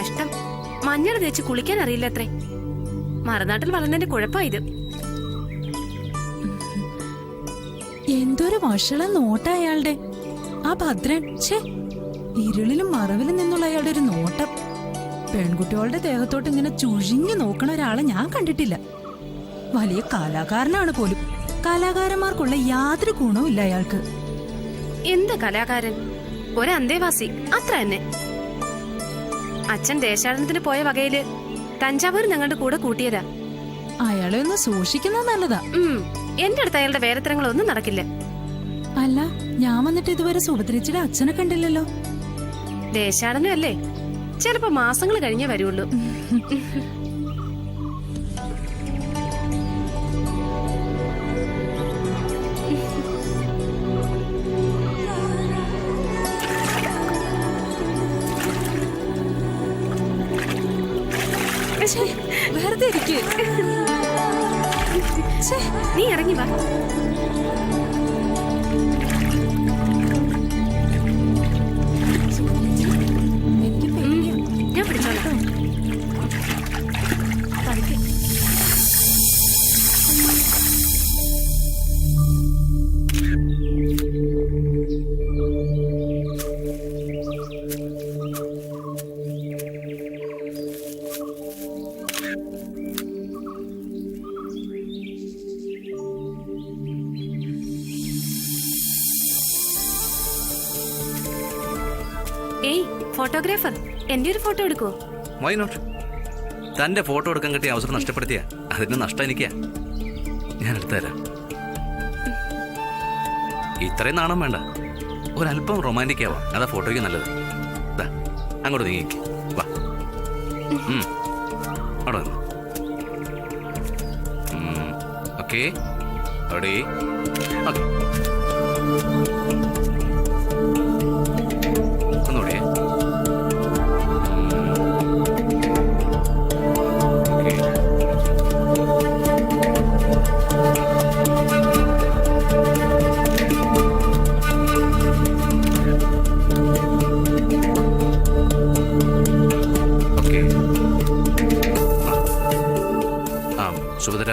കഷ്ടം. മഞ്ഞൾ തേച്ച് കുളിക്കാൻ അറിയില്ല അത്രേ. മറുനാട്ടിൽ വളർന്നതിന്റെ കുഴപ്പമായത്. എന്തൊരു വഷള നോട്ട അയാളുടെ. ആ ഭദ്രൻ, ഛേ, ഇരുളിലും മറവിലും നിന്നുള്ള അയാളുടെ ഒരു നോട്ടം. പെൺകുട്ടികളുടെ ദേഹത്തോട്ട് ഇങ്ങനെ ചുഴിഞ്ഞു നോക്കണ ഒരാളെ ഞാൻ കണ്ടിട്ടില്ല. വലിയ കലാകാരനാണ് പോലും. കലാകാരന്മാർക്കുള്ള യാതൊരു ഗുണവും ഇല്ല അയാൾക്ക്. എന്ത് കലാകാരൻ? ഒരു അന്തേവാസി, അത്ര തന്നെ. അച്ഛൻ ദേശാടനത്തിന് പോയ വകയില് തഞ്ചാവൂർ ഞങ്ങളുടെ കൂടെ കൂട്ടിയതാ. അയാളെ ഒന്ന് സൂക്ഷിക്കുന്നത് നല്ലതാ. എന്റെ അടുത്ത് അയാളുടെ വേരത്തരങ്ങളൊന്നും നടക്കില്ല. അല്ല, ഞാൻ വന്നിട്ട് ഇതുവരെ സുഭദ്രച്ചിയുടെ അച്ഛനെ കണ്ടില്ലല്ലോ. ദേശാടനം അല്ലേ, ചിലപ്പോ മാസങ്ങൾ കഴിഞ്ഞേ വരുള്ളൂ. വെറുതെ ഇരിക്ക്. നീ ഇറങ്ങി വാ. ഞാൻ പിടിച്ചോളാം. ഏയ് ഫോട്ടോഗ്രാഫർ, എന്റെ ഒരു ഫോട്ടോ എടുക്കോ? Why not? തന്റെ ഫോട്ടോ എടുക്കാൻ കിട്ടിയ അവസരം നഷ്ടപ്പെടുത്തിയ അതിന് നഷ്ടം എനിക്കാ. ഞാൻ എടുത്തുതരാം. ഇത്രയും നാണം വേണ്ട, ഒരല്പം റൊമാൻറ്റിക് ആവാം. അതാ ഫോട്ടോയ്ക്ക് നല്ലത്. അങ്ങോട്ട് നീങ്ങിക്ക്. വാ, അവിടെ വന്നു. ഓക്കെ, അവിടെ ഓക്കെ. ഒന്നുകൂടെ. സുഭദ്ര,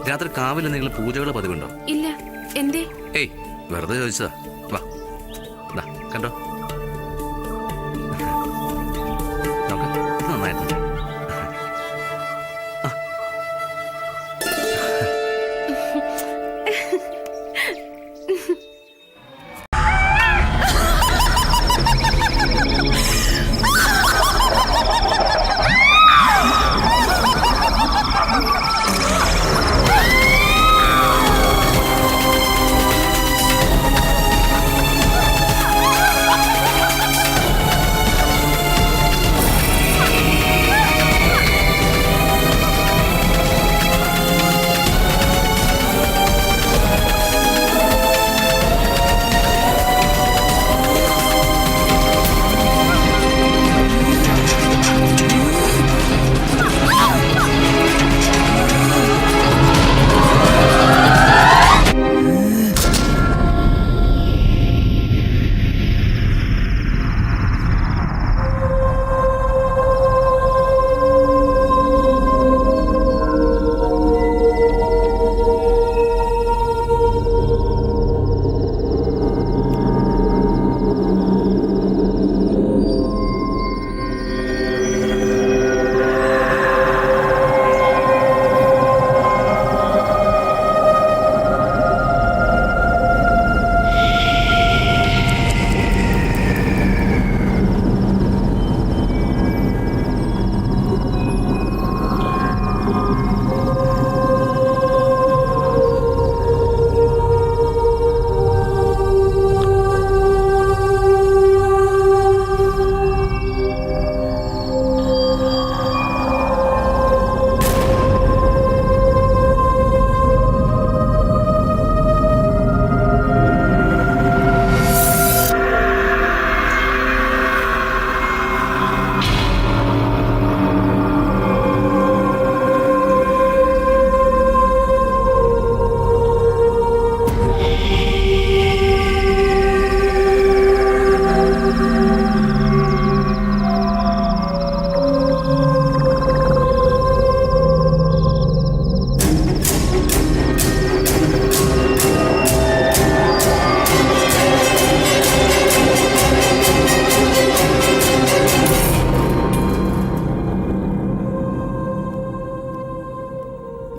രാത്രി കാവിൽ എന്തെങ്കിലും പൂജകൾ പതിവുണ്ടോ? ഇല്ല. എന്തേ? ഏയ്, വെറുതെ ചോദിച്ചതാ. വാ, കണ്ടോ, നന്നായിട്ടുണ്ട്.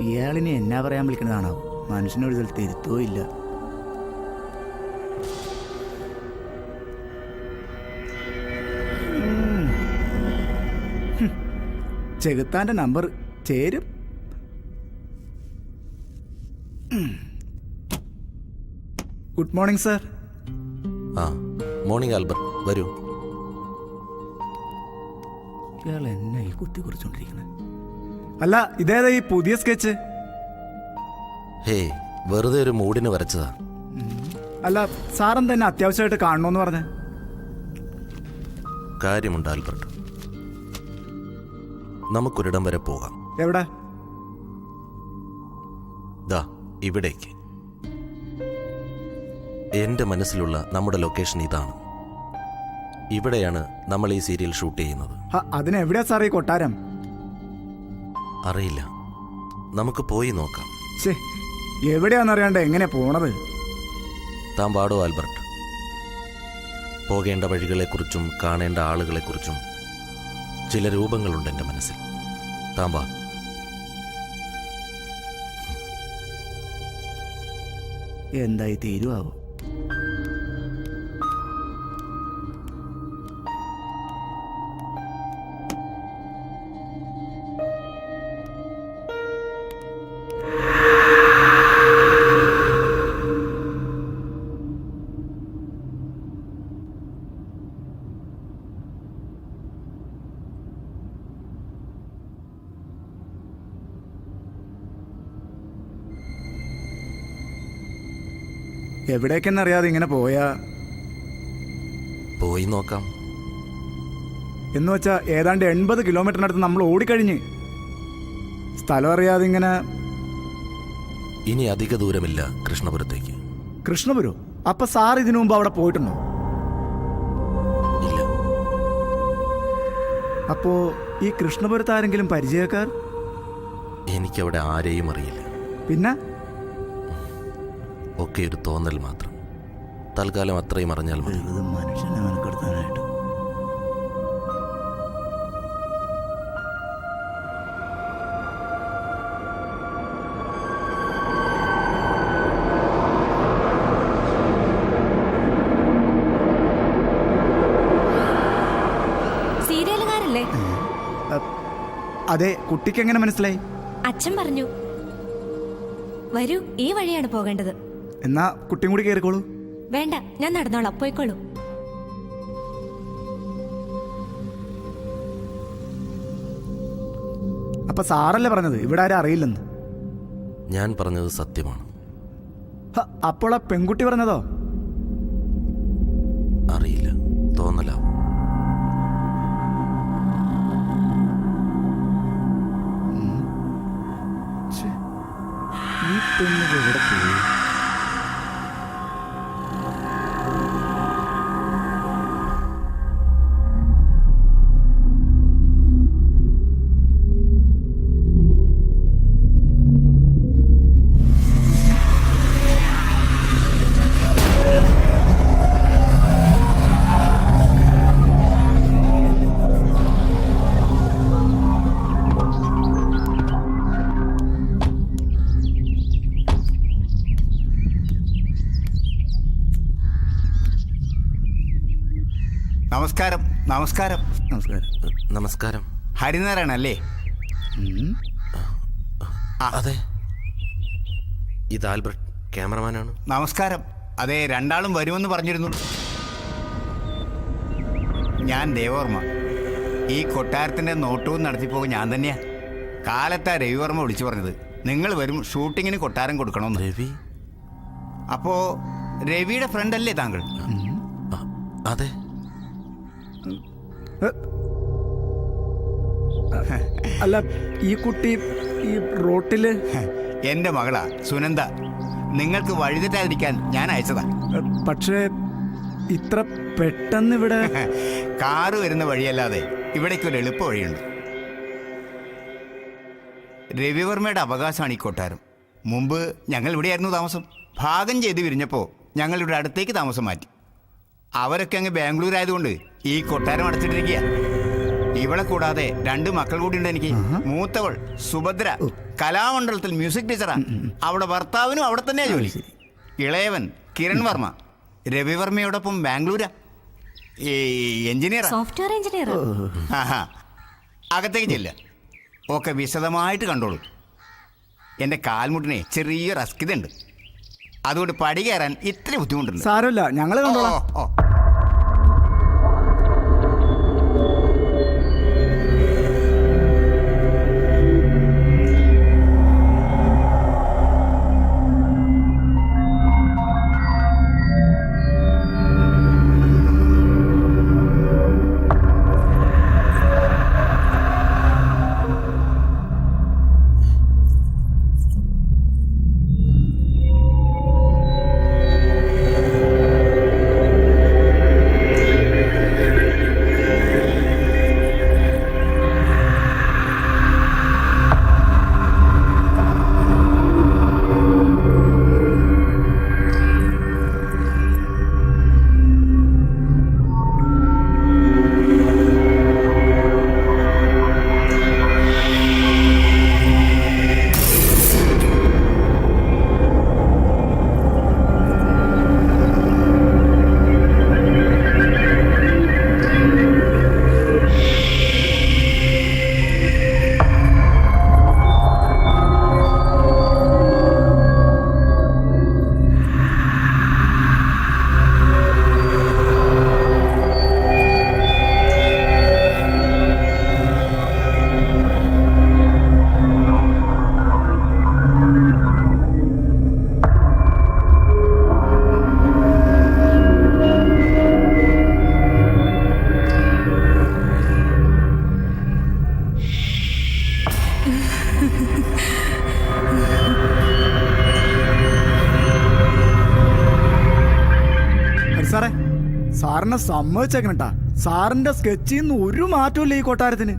ഇയാളിനെ എന്നാ പറയാൻ വിളിക്കുന്നതാണോ? മനുഷ്യനൊരു സ്ഥലത്ത് ഇരുത്തോ ഇല്ല. ചെകുത്താൻ്റെ നമ്പർ ചേരും. Good morning sir. ആ മോർണിംഗ് ആൽബർട്ട്, വരൂ. ഇയാൾ എന്നെ ഈ കുത്തി കുറിച്ചോണ്ടിരിക്കുന്നത്? അല്ല, ഇതേതാ ഈ പുതിയ സ്കെച്ച്? ഹേ, വെറുതെ ഒരു മൂഡിന് വരച്ചതാ. അല്ല, സാറും തന്നെ അത്യാവശ്യമായിട്ട് കാണണമെന്ന് പറഞ്ഞ കാര്യമുണ്ട് ആൽബർട്ട്, നമുക്കൊരിടം വരെ പോകാം. എവിടെ? ദാ ഇവിടേക്ക്. എൻ്റെ മനസ്സിലുള്ള നമ്മുടെ ലൊക്കേഷൻ ഇതാണ്. ഇവിടെയാണ് നമ്മൾ ഈ സീരിയൽ ഷൂട്ട് ചെയ്യുന്നത്. അതിനെവിടെയാ സാർ ഈ കൊട്ടാരം? അറിയില്ല, നമുക്ക് പോയി നോക്കാം. ശേ, എവിടെയാണെന്നറിയാണ്ട് എങ്ങനെ പോണത്? താൻ പാടോ ആൽബർട്ട്. പോകേണ്ട വഴികളെക്കുറിച്ചും കാണേണ്ട ആളുകളെക്കുറിച്ചും ചില രൂപങ്ങളുണ്ട് എൻ്റെ മനസ്സിൽ. താൻ വാ. എന്തായി തീരുവാവോ? എവിടേക്കെന്നറിയാതെ ഇങ്ങനെ പോയാ? പോയി നോക്കാം. എന്ന് വെച്ചാ ഏതാണ്ട് 80 കിലോമീറ്ററിനടുത്ത് നമ്മൾ ഓടിക്കഴിഞ്ഞ്. സ്ഥലം അറിയാതെ ഇങ്ങനെ. ഇനി അധിക ദൂരമില്ല കൃഷ്ണപുരത്തേക്ക്. കൃഷ്ണപുരോ? അപ്പൊ സാർ ഇതിനു മുമ്പ് അവിടെ പോയിട്ടുണ്ടോ? ഇല്ല. അപ്പോ ഈ കൃഷ്ണപുരത്ത് ആരെങ്കിലും പരിചയക്കാർ? എനിക്കവിടെ ആരെയും അറിയില്ല. പിന്നെ? ഒക്കെ ഒരു തോന്നൽ മാത്രം. തൽക്കാലം അത്രയും അറിഞ്ഞാൽ മതി. മനുഷ്യനെ മെനക്കെടുത്താനായിട്ട്. സീരിയലുകാരല്ലേ? അതെ. കുട്ടിക്ക് എങ്ങനെ മനസ്സിലായി? അച്ഛൻ പറഞ്ഞു. വരൂ, ഈ വഴിയാണ് പോകേണ്ടത്. എന്നാ കുട്ടിയും കൂടി കയറിക്കോളൂ. വേണ്ട, ഞാൻ നടന്നോളാം, പോയിക്കോളൂ. അപ്പൊ സാറല്ലേ പറഞ്ഞത് ഇവിടെ ആരും അറിയില്ലെന്ന്? ഞാൻ പറഞ്ഞത് സത്യമാണ്. അപ്പോൾ ആ പെൺകുട്ടി പറഞ്ഞതോ? അറിയില്ല, തോന്നലാവും. ഈ പെണ്ണ് എവിടെ പോയി? നമസ്കാരം. നമസ്കാരം. നമസ്കാരം. നമസ്കാരം. ഹരിനാരായണല്ലേ? അതെ, ഇത് ആൽബർട്ട്, ക്യാമറമാനാണ്. നമസ്കാരം. അതെ, രണ്ടാളും വരുമെന്ന് പറഞ്ഞിരുന്നു. ഞാൻ ദേവവർമ്മ. ഈ കൊട്ടാരത്തിൻ്റെ നോട്ടവും നടത്തിപ്പോകും ഞാൻ തന്നെയാ. കാലത്താ രവിവർമ്മ വിളിച്ചു പറഞ്ഞത് നിങ്ങൾ വരും, ഷൂട്ടിങ്ങിന് കൊട്ടാരം കൊടുക്കണമെന്ന്. രവി? അപ്പോ രവിയുടെ ഫ്രണ്ട് അല്ലേ താങ്കൾ? അതെ. അല്ല, ഈ കുട്ടി ഈ റോട്ടില്? എൻ്റെ മകളാ സുനന്ദ. നിങ്ങൾക്ക് വഴിതെറ്റാതിരിക്കാൻ ഞാൻ അയച്ചതാ. പക്ഷേ ഇത്ര പെട്ടെന്ന് ഇവിടെ? കാറ് വരുന്ന വഴിയല്ലാതെ ഇവിടേക്കൊരു എളുപ്പ വഴിയുണ്ട്. രവിവർമ്മയുടെ അവകാശമാണ് ഈ കൊട്ടാരം. മുമ്പ് ഞങ്ങൾ ഇവിടെയായിരുന്നു താമസം. ഭാഗം ചെയ്ത് വിരിഞ്ഞപ്പോൾ ഞങ്ങൾ ഇവിടെ അടുത്തേക്ക് താമസം മാറ്റി. അവരൊക്കെ അങ്ങ് ബാംഗ്ലൂർ ആയതുകൊണ്ട് ഈ കൊട്ടാരം അടച്ചിട്ടിരിക്കുക. ഇവളെ കൂടാതെ 2 മക്കൾ കൂടി ഉണ്ട് എനിക്ക്. മൂത്തവൾ സുഭദ്ര കലാമണ്ഡലത്തിൽ മ്യൂസിക് ടീച്ചറാ. അവിടെ ഭർത്താവിനും അവിടെ തന്നെയാ ജോലി. ഇളയവൻ കിരൺ വർമ്മ രവിവർമ്മയോടൊപ്പം ബാംഗ്ലൂരാ, ഈ എഞ്ചിനീയറാ. Software engineer. ആഹാ. അകത്തേക്ക് ചെല്ല, ഒക്കെ വിശദമായിട്ട് കണ്ടോളൂ. എൻ്റെ കാൽമുട്ടിനെ ചെറിയൊരു അസ്കിതയുണ്ട്, അതുകൊണ്ട് പടി കയറാൻ ഇത്തിരി ബുദ്ധിമുട്ടുണ്ട്. സാരമില്ല, ഞങ്ങള് കണ്ടോളാം. ഓ. സാറേ, സാറിനെ സമ്മതിച്ചേക്കണട്ടാ. സാറിന്റെ സ്കെച്ചിൽ നിന്ന് ഒരു മാറ്റമില്ല ഈ കൊട്ടാരത്തിന്.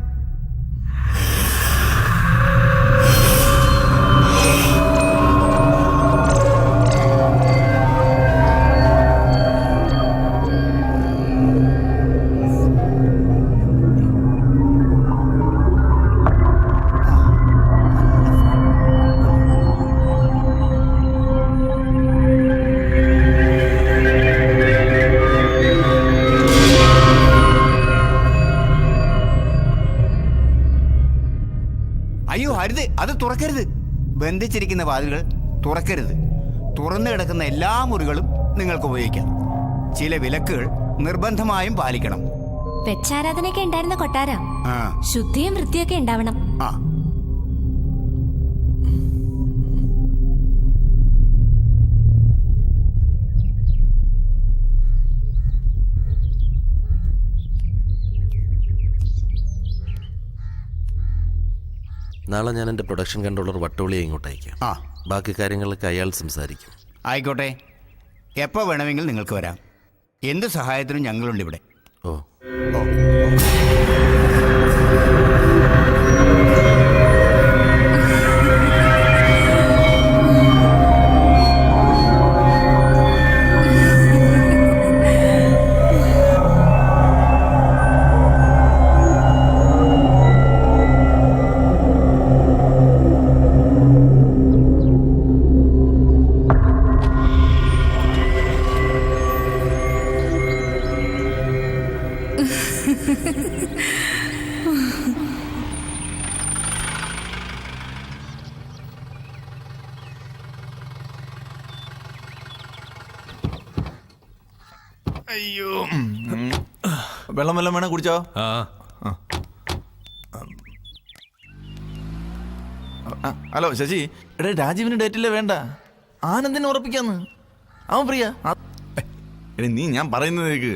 അയ്യോ അരുത്, അത് തുറക്കരുത്. ബന്ധിച്ചിരിക്കുന്ന വാതിലുകൾ തുറക്കരുത്. തുറന്നു കിടക്കുന്ന എല്ലാ മുറികളും നിങ്ങൾക്ക് ഉപയോഗിക്കാം. ചില വിലക്കുകൾ നിർബന്ധമായും പാലിക്കണം. പെച്ചാരാധനയൊക്കെ ഉണ്ടായിരുന്ന കൊട്ടാര. ആ ശുദ്ധിയും വൃത്തിയൊക്കെ ഉണ്ടാവണം. ആ നാളെ ഞാൻ എൻ്റെ പ്രൊഡക്ഷൻ കൺട്രോളർ വട്ടോളിയെ ഇങ്ങോട്ട് അയക്കാം. ആ ബാക്കി കാര്യങ്ങളൊക്കെ അയാൾ സംസാരിക്കും. ആയിക്കോട്ടെ, എപ്പോൾ വേണമെങ്കിൽ നിങ്ങൾക്ക് വരാം. എന്ത് സഹായത്തിനും ഞങ്ങളുണ്ട് ഇവിടെ. ഓ ഓ അയ്യോ, വെള്ളം വല്ലതും വേണം, കുടിച്ചോ. ഹലോ ശശി, എടാ രാജീവിന് ഡേറ്റില്ലേ വേണ്ട, ആനന്ദിനെ ഉറപ്പിക്കാന്ന്. അവൻ പ്രിയ. എടാ നീ ഞാൻ പറയുന്നത് കേക്ക്.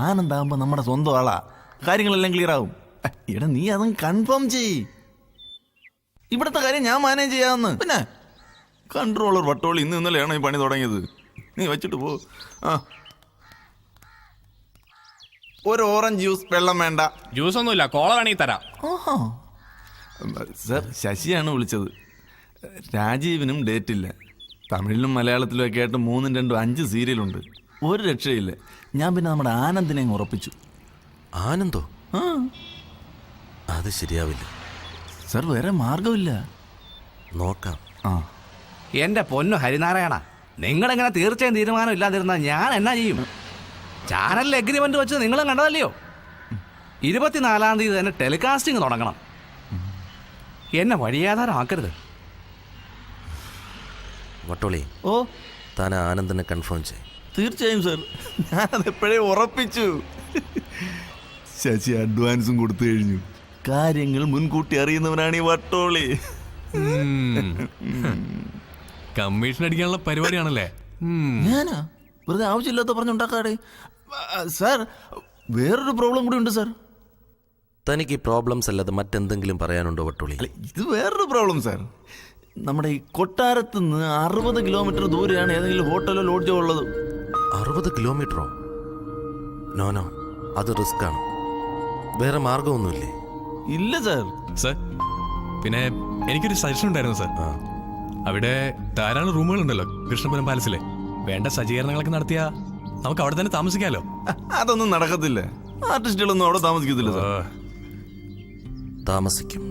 ആനന്ദാകുമ്പോ നമ്മുടെ സ്വന്തം ആളാ, കാര്യങ്ങളെല്ലാം ക്ലിയർ ആവും. എടാ നീ അതും കൺഫേം ചെയ്. ഇവിടുത്തെ കാര്യം ഞാൻ മാനേജ് ചെയ്യാമെന്ന്. പിന്നെ കൺട്രോളർ വട്ടോളി ഇന്ന് ഇന്നലെയാണോ ഈ പണി തുടങ്ങിയത്? നീ വെച്ചിട്ട് പോ. ഒരു ഓറഞ്ച് ജ്യൂസ്, വെള്ളം വേണ്ട. ജ്യൂസ് ഒന്നുമില്ല, കോള വേണമെങ്കിൽ തരാം. ഓഹോ സർ, ശശിയാണ് വിളിച്ചത്. രാജീവിനും ഡേറ്റില്ല. തമിഴിലും മലയാളത്തിലും ഒക്കെ ആയിട്ട് 3, 2, 5 സീരിയലുണ്ട്. ഒരു രക്ഷയില്ല. ഞാൻ പിന്നെ നമ്മുടെ ആനന്ദിനെ അങ്ങ് ഉറപ്പിച്ചു. ആനന്ദോ? ആ അത് ശരിയാവില്ല. സാർ വേറെ മാർഗമില്ല. നോക്കാം. ആ എന്റെ പൊന്നു ഹരിനാരായണ, നിങ്ങളെങ്ങനെ തീർച്ചയായും തീരുമാനം ഇല്ലാതിരുന്നാൽ ഞാൻ എന്നാ ചെയ്യും? ചാനലിൽ എഗ്രിമെന്റ് വെച്ച് നിങ്ങളും കണ്ടതല്ലയോ? 24-ാം തീയതി തന്നെ ടെലികാസ്റ്റിംഗ് തുടങ്ങണം. എന്നെ വഴിയാധാരമാക്കരുത്. വട്ടോളി, ഓ താൻ ആനന്ദിനെ കൺഫേം ചെയ്യും. തീർച്ചയായും സാർ, ഞാനത് എപ്പോഴേ ഉറപ്പിച്ചു. ശശി അഡ്വാൻസും കൊടുത്തു കഴിഞ്ഞു. കാര്യങ്ങൾ മുൻകൂട്ടി അറിയുന്നവനാണ് ഈ വട്ടോളി. കമ്മീഷൻ അടിക്കാനുള്ള പരിപാടിയാണല്ലേ? ഞാനാ വെറുതെ ആവശ്യമില്ലാത്ത പറഞ്ഞുണ്ടാക്കാടെ. സാർ വേറൊരു പ്രോബ്ലം കൂടി ഉണ്ട് സാർ. തനിക്ക് ഈ പ്രോബ്ലംസ് അല്ലാതെ മറ്റെന്തെങ്കിലും പറയാനുണ്ടോ വട്ടോളി? അല്ല, ഇത് വേറൊരു പ്രോബ്ലം സാർ. നമ്മുടെ ഈ കൊട്ടാരത്ത് നിന്ന് 60 കിലോമീറ്റർ ദൂരെയാണ് ഏതെങ്കിലും ഹോട്ടലോ ലോഡ്ജോ ഉള്ളത്. 60 കിലോമീറ്ററോ? നോ, അത് റിസ്ക് ആണ്. വേറെ മാർഗമൊന്നുമില്ലേ? ഇല്ല സാർ. സർ, പിന്നെ എനിക്കൊരു സജഷൻ ഉണ്ടായിരുന്നു സർ. അവിടെ ധാരാളം റൂമുകളുണ്ടല്ലോ കൃഷ്ണപുരം പാലസിലെ. വേണ്ട സജ്ജീകരണങ്ങളൊക്കെ നടത്തിയാ നമുക്ക് അവിടെ തന്നെ താമസിക്കാമല്ലോ. അതൊന്നും നടക്കത്തില്ല. ആർട്ടിസ്റ്റുകളൊന്നും അവിടെ താമസിക്കത്തില്ല സാർ. താമസിക്കും.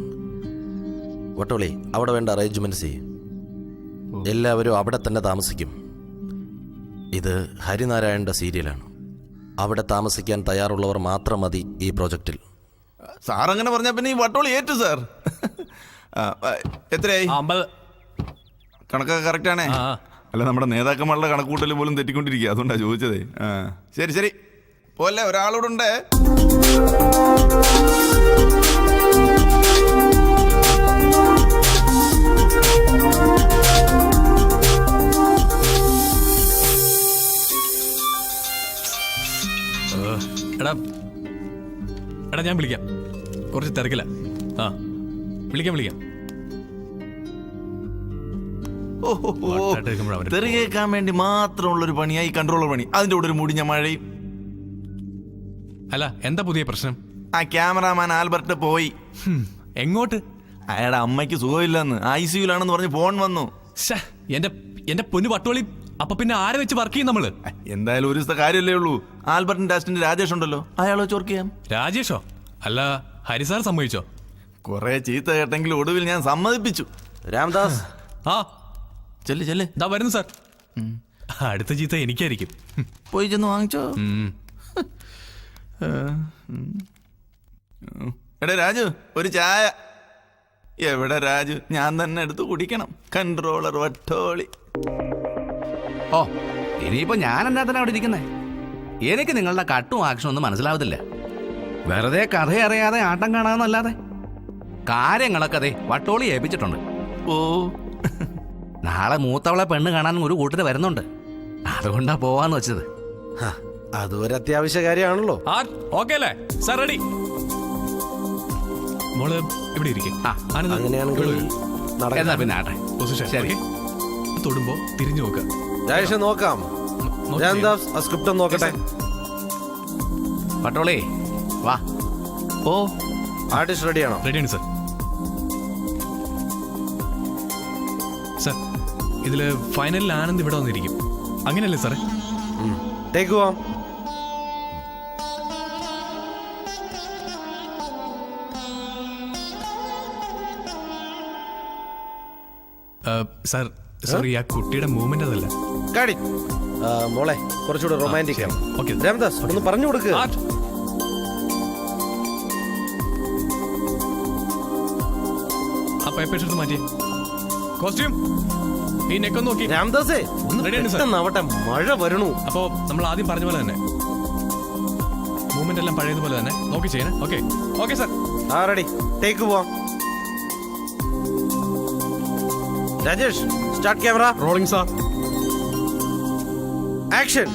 വട്ടോളി, അവിടെ വേണ്ട അറേഞ്ച്മെന്റ്സ് ചെയ്യും. എല്ലാവരും അവിടെ തന്നെ താമസിക്കും. ഇത് ഹരിനാരായണന്റെ സീരിയലാണ്. അവിടെ താമസിക്കാൻ തയ്യാറുള്ളവർ മാത്രം മതി ഈ പ്രോജക്റ്റിൽ. സാർ അങ്ങനെ പറഞ്ഞാൽ പിന്നെ ഈ വട്ടോളി ഏറ്റു സാർ. എത്രയായി? 50. കണക്കൊക്കെ കറക്റ്റ് ആണേ? ആ. അല്ല, നമ്മുടെ നേതാക്കന്മാരുടെ കണക്കൂട്ടൽ പോലും തെറ്റിക്കൊണ്ടിരിക്കുക. അതുകൊണ്ടാണ് ചോദിച്ചതേ. ശരി പോലെ ഒരാളോടുണ്ട്. എടാ ഞാൻ വിളിക്കാം, കുറച്ച് തിരക്കില്ല. ആ വിളിക്കാം. തെറി കേൾക്കാൻ വേണ്ടി മാത്രമുള്ളൊരു പണിയായി കൺട്രോളർ പണി. അതിന്റെ കൂടെ ഒരു മുടിഞ്ഞ മഴയും. അല്ല, എന്താ പുതിയ പ്രശ്നം? ആ ക്യാമറാമാൻ ആൽബർട്ട് പോയി. എങ്ങോട്ട്? അയാളുടെ അമ്മയ്ക്ക് സുഖമില്ലെന്ന്, ICUലാണെന്ന് പറഞ്ഞ് ഫോൺ വന്നു. എന്റെ പൊന്നു വട്ടോളി, അപ്പൊ പിന്നെ ആരെ വെച്ച് വർക്ക് ചെയ്യും നമ്മള്? എന്തായാലും ഒരു ദിവസത്തെ കാര്യമല്ലേ ഉള്ളൂ. ആൽബർട്ടിന്റെ അസിസ്റ്റന്റ് രാജേഷ് ഉണ്ടല്ലോ, അയാളെ വെച്ച് വർക്ക് ചെയ്യാം. രാജേഷോ? അല്ല, ഹരിസാർ സമ്മതിച്ചോ? കുറെ ചീത്ത കേട്ടെങ്കിൽ ഒടുവിൽ ഞാൻ സമ്മതിപ്പിച്ചു. രാംദാസ്, ആ ചെല്ല്. ദാ വരുന്നു സാർ. അടുത്ത ചീത്ത എനിക്കായിരിക്കും. പോയി ചെന്ന് വാങ്ങിച്ചോ. എടാ രാജു, ഒരു ചായ. എവിടെ രാജു? ഞാൻ തന്നെ എടുത്ത് കുടിക്കണം. കൺട്രോളർ വട്ടോളി. ഓ, ഇനിയിപ്പോ ഞാൻ എന്നാ തന്നെ അവിടെ ഇരിക്കുന്നേ? എനിക്ക് നിങ്ങളുടെ കട്ടും ആക്ഷനും ഒന്നും മനസ്സിലാവത്തില്ല. വെറുതെ കഥ അറിയാതെ ആട്ടം കാണാമെന്നല്ലാതെ കാര്യങ്ങളൊക്കെ അതെ വട്ടോളി ഏൽപ്പിച്ചിട്ടുണ്ട്. ഓ, നാളെ മൂത്തവളെ പെണ്ണ് കാണാൻ ഒരു കൂട്ടര് വരുന്നുണ്ട്. അതുകൊണ്ടാ പോവാന്ന് വെച്ചത്. അതും ഒരു അത്യാവശ്യ കാര്യമാണല്ലോ. ഓക്കെ അല്ലേ സാർ? റെഡി? മോള് ഇവിടെ ഇരിക്കും. അങ്ങനെയാണെങ്കിൽ എന്നാ പിന്നെ ആട്ടെ. പൊസിഷൻ ശരി. തൊടുമ്പോ തിരിഞ്ഞു നോക്കുക. രാജേഷ്, നോക്കാം. രാംദാസ്, ആ സ്ക്രിപ്റ്റ് നോക്കട്ടെ. വട്ടോളി വാ. ഓ, ആർട്ടിസ്റ്റ് റെഡിയാണോ? റെഡിയാണ് സാർ. സാർ, ഇതില് ഫൈനലിൽ ആനന്ദ് ഇവിടെ വന്നിരിക്കും, അങ്ങനെയല്ലേ സാറേ? ടേക്ക് പോവാം. സാർ സോറി, ആ കുട്ടിയുടെ മൂവ്മെന്റ് അതല്ല. കാടി മോളെ, കുറച്ചുകൂടെ റൊമാൻറ്റിക് ആണ്. ഓക്കെ രാംദാസ്, ഒന്ന് പറഞ്ഞു കൊടുക്കുക. ആ പേപ്പേഴ്സ് എടുത്ത് മാറ്റിയേ. കോസ്റ്റ്യൂം ഈ നെക്കൊന്ന് നോക്കി. രാംദാസേ, പെട്ടെന്നാവട്ടെ, മഴ വരണു. അപ്പോ നമ്മൾ ആദ്യം പറഞ്ഞ പോലെ തന്നെ മൂവ്മെന്റ് എല്ലാം പഴയതുപോലെ തന്നെ നോക്കി ചെയ്യണേ. Okay sir. ആ റെഡി, ടേക്ക് പോവാം. Rajesh, start camera. Rolling sir. Action.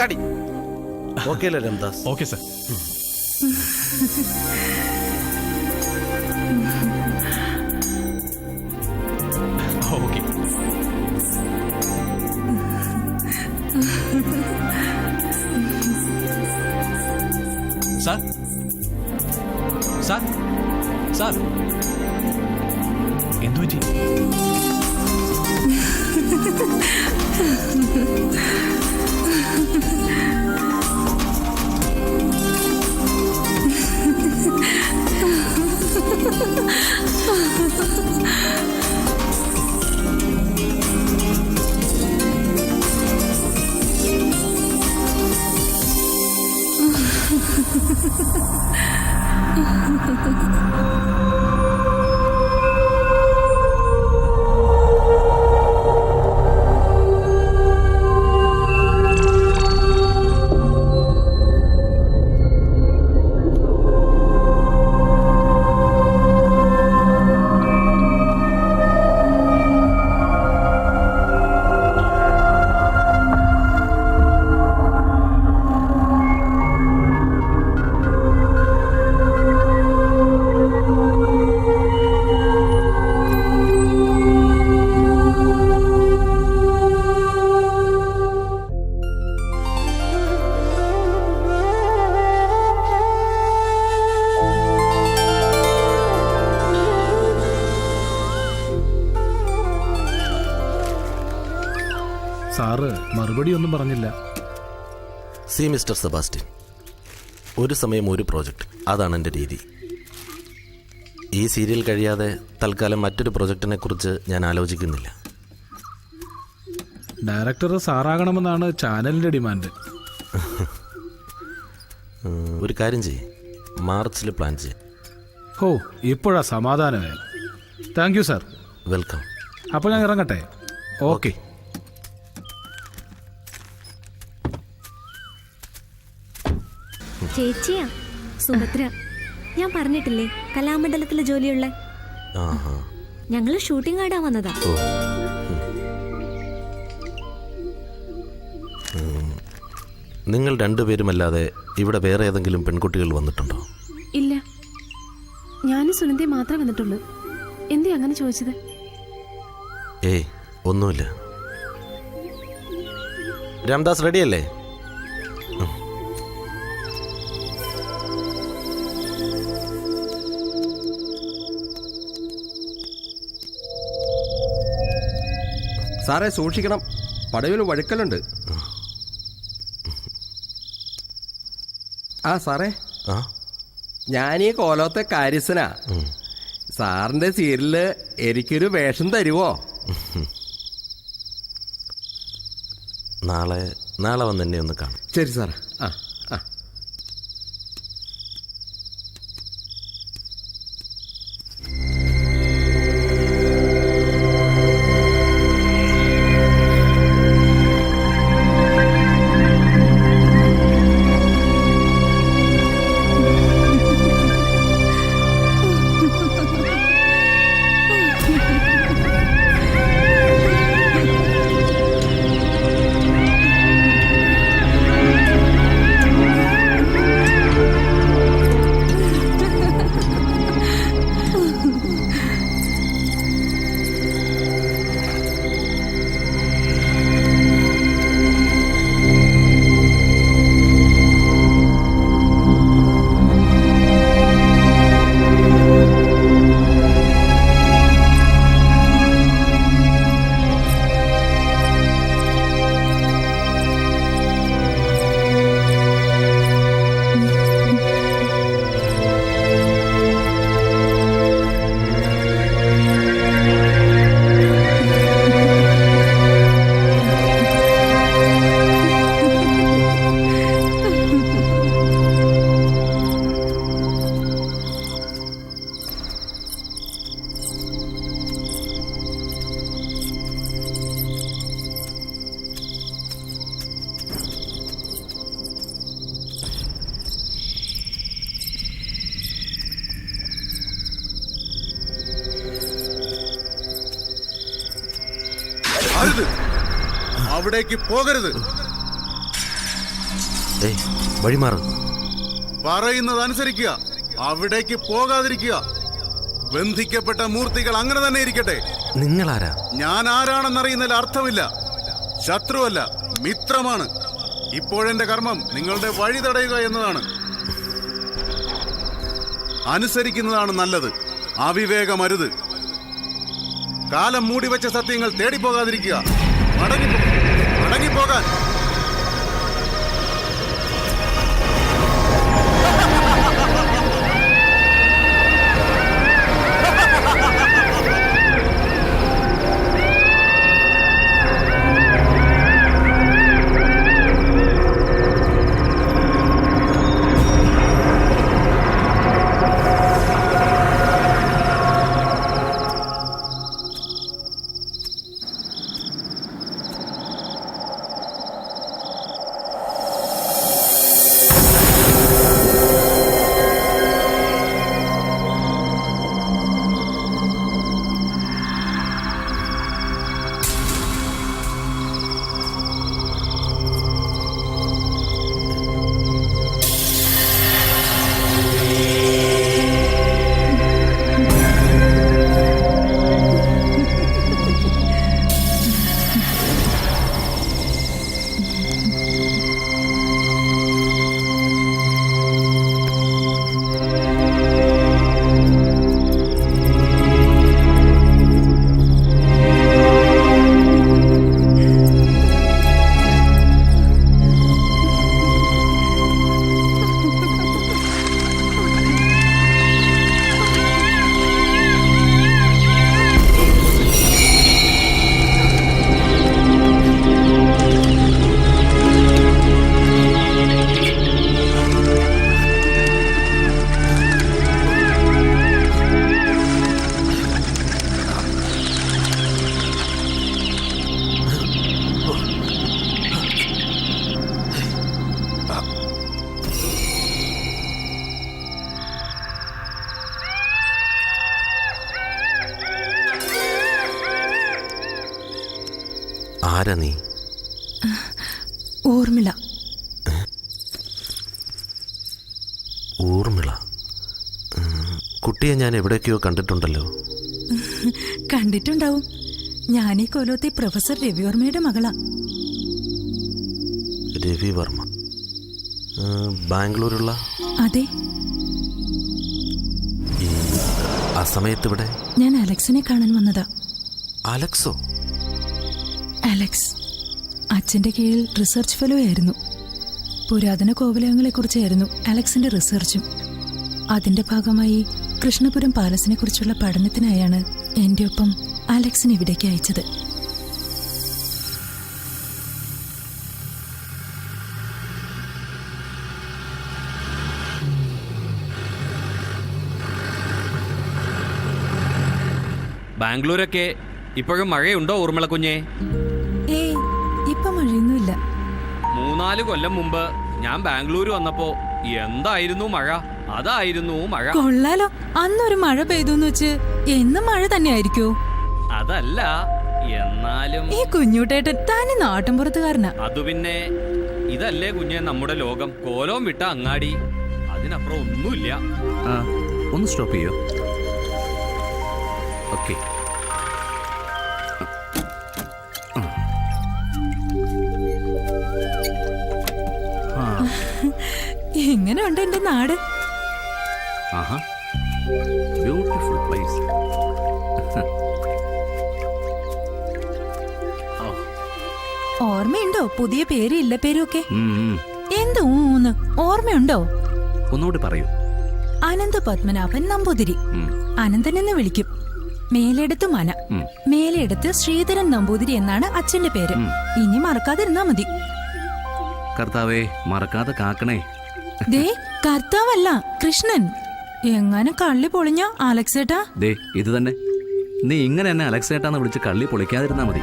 കടി. ഓക്കെ അല്ലേ Ramdas? Okay sir. Okay sir. Sir എന്തു പറ്റി? സാറ് മറുപടി ഒന്നും പറഞ്ഞില്ല. സി മിസ്റ്റർ സെബാസ്റ്റ്യൻ, ഒരു സമയം ഒരു പ്രോജക്റ്റ്, അതാണ് എൻ്റെ രീതി. ഈ സീരിയൽ കഴിയാതെ തൽക്കാലം മറ്റൊരു പ്രോജക്റ്റിനെ കുറിച്ച് ഞാൻ ആലോചിക്കുന്നില്ല. ഡയറക്ടർ സാറാകണമെന്നാണ് ചാനലിൻ്റെ ഡിമാൻഡ്. ഒരു കാര്യം ചെയ്യ്, മാർച്ചിൽ പ്ലാൻ ചെയ്യും. ഓ, ഇപ്പോഴാ സമാധാനമായി. Thank you sir. വെൽക്കം. അപ്പോൾ ഞാൻ ഇറങ്ങട്ടെ. ഓക്കെ. ചേച്ചിയാ സുഭദ്ര. ഞാൻ പറഞ്ഞിട്ടില്ലേ കലാമണ്ഡലത്തിലെ ജോലിയുള്ള. ആഹാ. ഞങ്ങള് ഷൂട്ടിംഗ് ആടാൻ വന്നതാ. ഓ. നിങ്ങൾ രണ്ടുപേരുമല്ലാതെ ഇവിടെ വേറെ ഏതെങ്കിലും പെൺകുട്ടികൾ വന്നിട്ടുണ്ടോ? ഇല്ല, ഞാനും സുനന്ദയും മാത്രമേ വന്നിട്ടുള്ളൂ. എന്തേ അങ്ങനെ ചോദിച്ചത്? ഏയ്, ഒന്നുമില്ല. രാംദാസ് റെഡിയല്ലേ? സാറേ സൂക്ഷിക്കണം, പടവിൽ വഴുക്കലുണ്ട്. ആ സാറേ, ഞാനീ കോലത്തെ കാര്യസ്ഥനാ. സാറിന്റെ സീരിയലില് എനിക്കൊരു വേഷം തരുവോ? നാളെ വന്ന് എന്നെ ഒന്ന് കാണും. ശരി സാറേ. ആ ആ അവിടേക്ക് പോകരുത്. വഴിമാറ്. പറയുന്നത് അനുസരിക്കുക. അവിടേക്ക് പോകാതിരിക്കുക. ബന്ധിക്കപ്പെട്ട മൂർത്തികൾ അങ്ങനെ തന്നെ ഇരിക്കട്ടെ. നിങ്ങളാരാ? ഞാൻ ആരാണെന്നറിയുന്നതിൽ അർത്ഥമില്ല. ശത്രുവല്ല, മിത്രമാണ്. ഇപ്പോഴെന്റെ കർമ്മം നിങ്ങളുടെ വഴി തടയുക എന്നതാണ്. അനുസരിക്കുന്നതാണ് നല്ലത്. അവിവേകമരുത്. കാലം മൂടിവെച്ച സത്യങ്ങൾ തേടിപ്പോകാതിരിക്കുക. മടങ്ങിപ്പോകാൻ. ആരാ നീ? ഊർമിള. ഊർമിള? കുട്ടിയെ ഞാൻ എവിടെയൊക്കെയോ കണ്ടിട്ടുണ്ടല്ലോ. കണ്ടിട്ടുണ്ടാവും. ഞാനീ കൊല്ലത്തെ പ്രൊഫസർ രവിവർമ്മയുടെ മകളാ. രവിവർമ്മ? ബാംഗ്ലൂരുള്ള? അതെ. ആ സമയത്ത് ഇവിടെ ഞാൻ അലക്സിനെ കാണാൻ വന്നതാ. അലക്സോ? അലക്സ് അച്ഛന്റെ കീഴിൽ റിസർച്ച് ഫെലോ ആയിരുന്നു. പുരാതന കോവിലകങ്ങളെ കുറിച്ചായിരുന്നു അലക്സിന്റെ റിസർച്ചും. അതിന്റെ ഭാഗമായി കൃഷ്ണപുരം പാലസിനെ കുറിച്ചുള്ള പഠനത്തിനായാണ് എന്റെ ഒപ്പം അലക്സിനെ ഇവിടേക്ക് അയച്ചത്. ബാംഗ്ലൂരൊക്കെ ഇപ്പോഴും മഴയുണ്ടോ ഊർമിള കുഞ്ഞേ? ഏയ്, ഇപ്പൊ മഴയൊന്നുമില്ല. 3-4 കൊല്ലം മുമ്പ് ഞാൻ ബാംഗ്ലൂർ വന്നപ്പോ എന്തായിരുന്നു മഴ. അതായിരുന്നു മഴ. കൊള്ളാലോ. അന്നൊരു മഴ പെയ്തുന്ന് വെച്ച് എന്നും മഴ തന്നെ ആയിരിക്കോ? അതല്ല, എന്നാലും ഈ കുഞ്ഞുട്ടേട്ടൻ താന് നാട്ടിൻപുറത്തുകാരനാ. അതു പിന്നെ ഇതല്ലേ കുഞ്ഞെ നമ്മുടെ ലോകം. കോലം വിട്ട അങ്ങാടി, അതിനപ്പുറം ഒന്നുമില്ല. ഒന്ന് സ്റ്റോപ്പ് ചെയ്യോ? ഓക്കെ. എങ്ങനെയുണ്ട് എന്റെ നാട്? Beautiful place. ഓർമ്മയുണ്ടോ പുതിയ പേര് ഇല്ല പേരും ഒക്കെ? എന്ത് ഊന്ന് ഓർമ്മയുണ്ടോ? ഒന്നുകൂടി പറയൂ. അനന്ത പത്മനാഭൻ നമ്പൂതിരി. അനന്തൻ എന്ന് വിളിക്കും. മേലെടുത്ത് മന, മേലെടുത്ത് ശ്രീധരൻ നമ്പൂതിരി എന്നാണ് അച്ഛന്റെ പേര്. ഇനി മറക്കാതിരുന്നാ മതി. കർത്താവേ, മറക്കാതെ കാക്കണേ. ദേ, കർത്താവല്ല, കൃഷ്ണൻ. എങ്ങനെ കള്ളി പൊളിഞ്ഞ അലക്സേട്ടാ? ദേ, ഇത് തന്നെ. നീ ഇങ്ങനെ എന്നെ അലക്സേട്ടാന്ന് വിളിച്ച് കള്ളി പൊളിക്കാതിരുന്നാ മതി.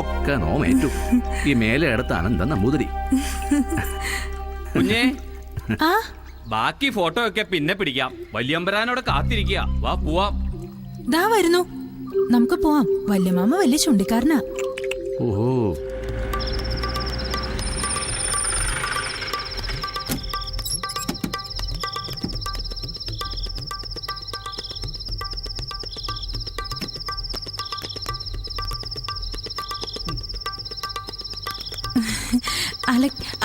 ഒക്കെ നോമേറ്റു. ഈ മേലെ എടുത്ത് അനന്തൻ നമ്പൂതിരി. കുഞ്ഞേ, ആ ബാക്കി ഫോട്ടോ ഒക്കെ പിന്നെ പിടിക്കാം. വല്യമ്പരാനോട് കാത്തിരിക്കുക. വാ പോവാം. ദാ വരുന്നു. നമുക്ക് പോവാം. വല്യമാമ വലിയ ചുണ്ടിക്കാരനാ. ഓഹോ.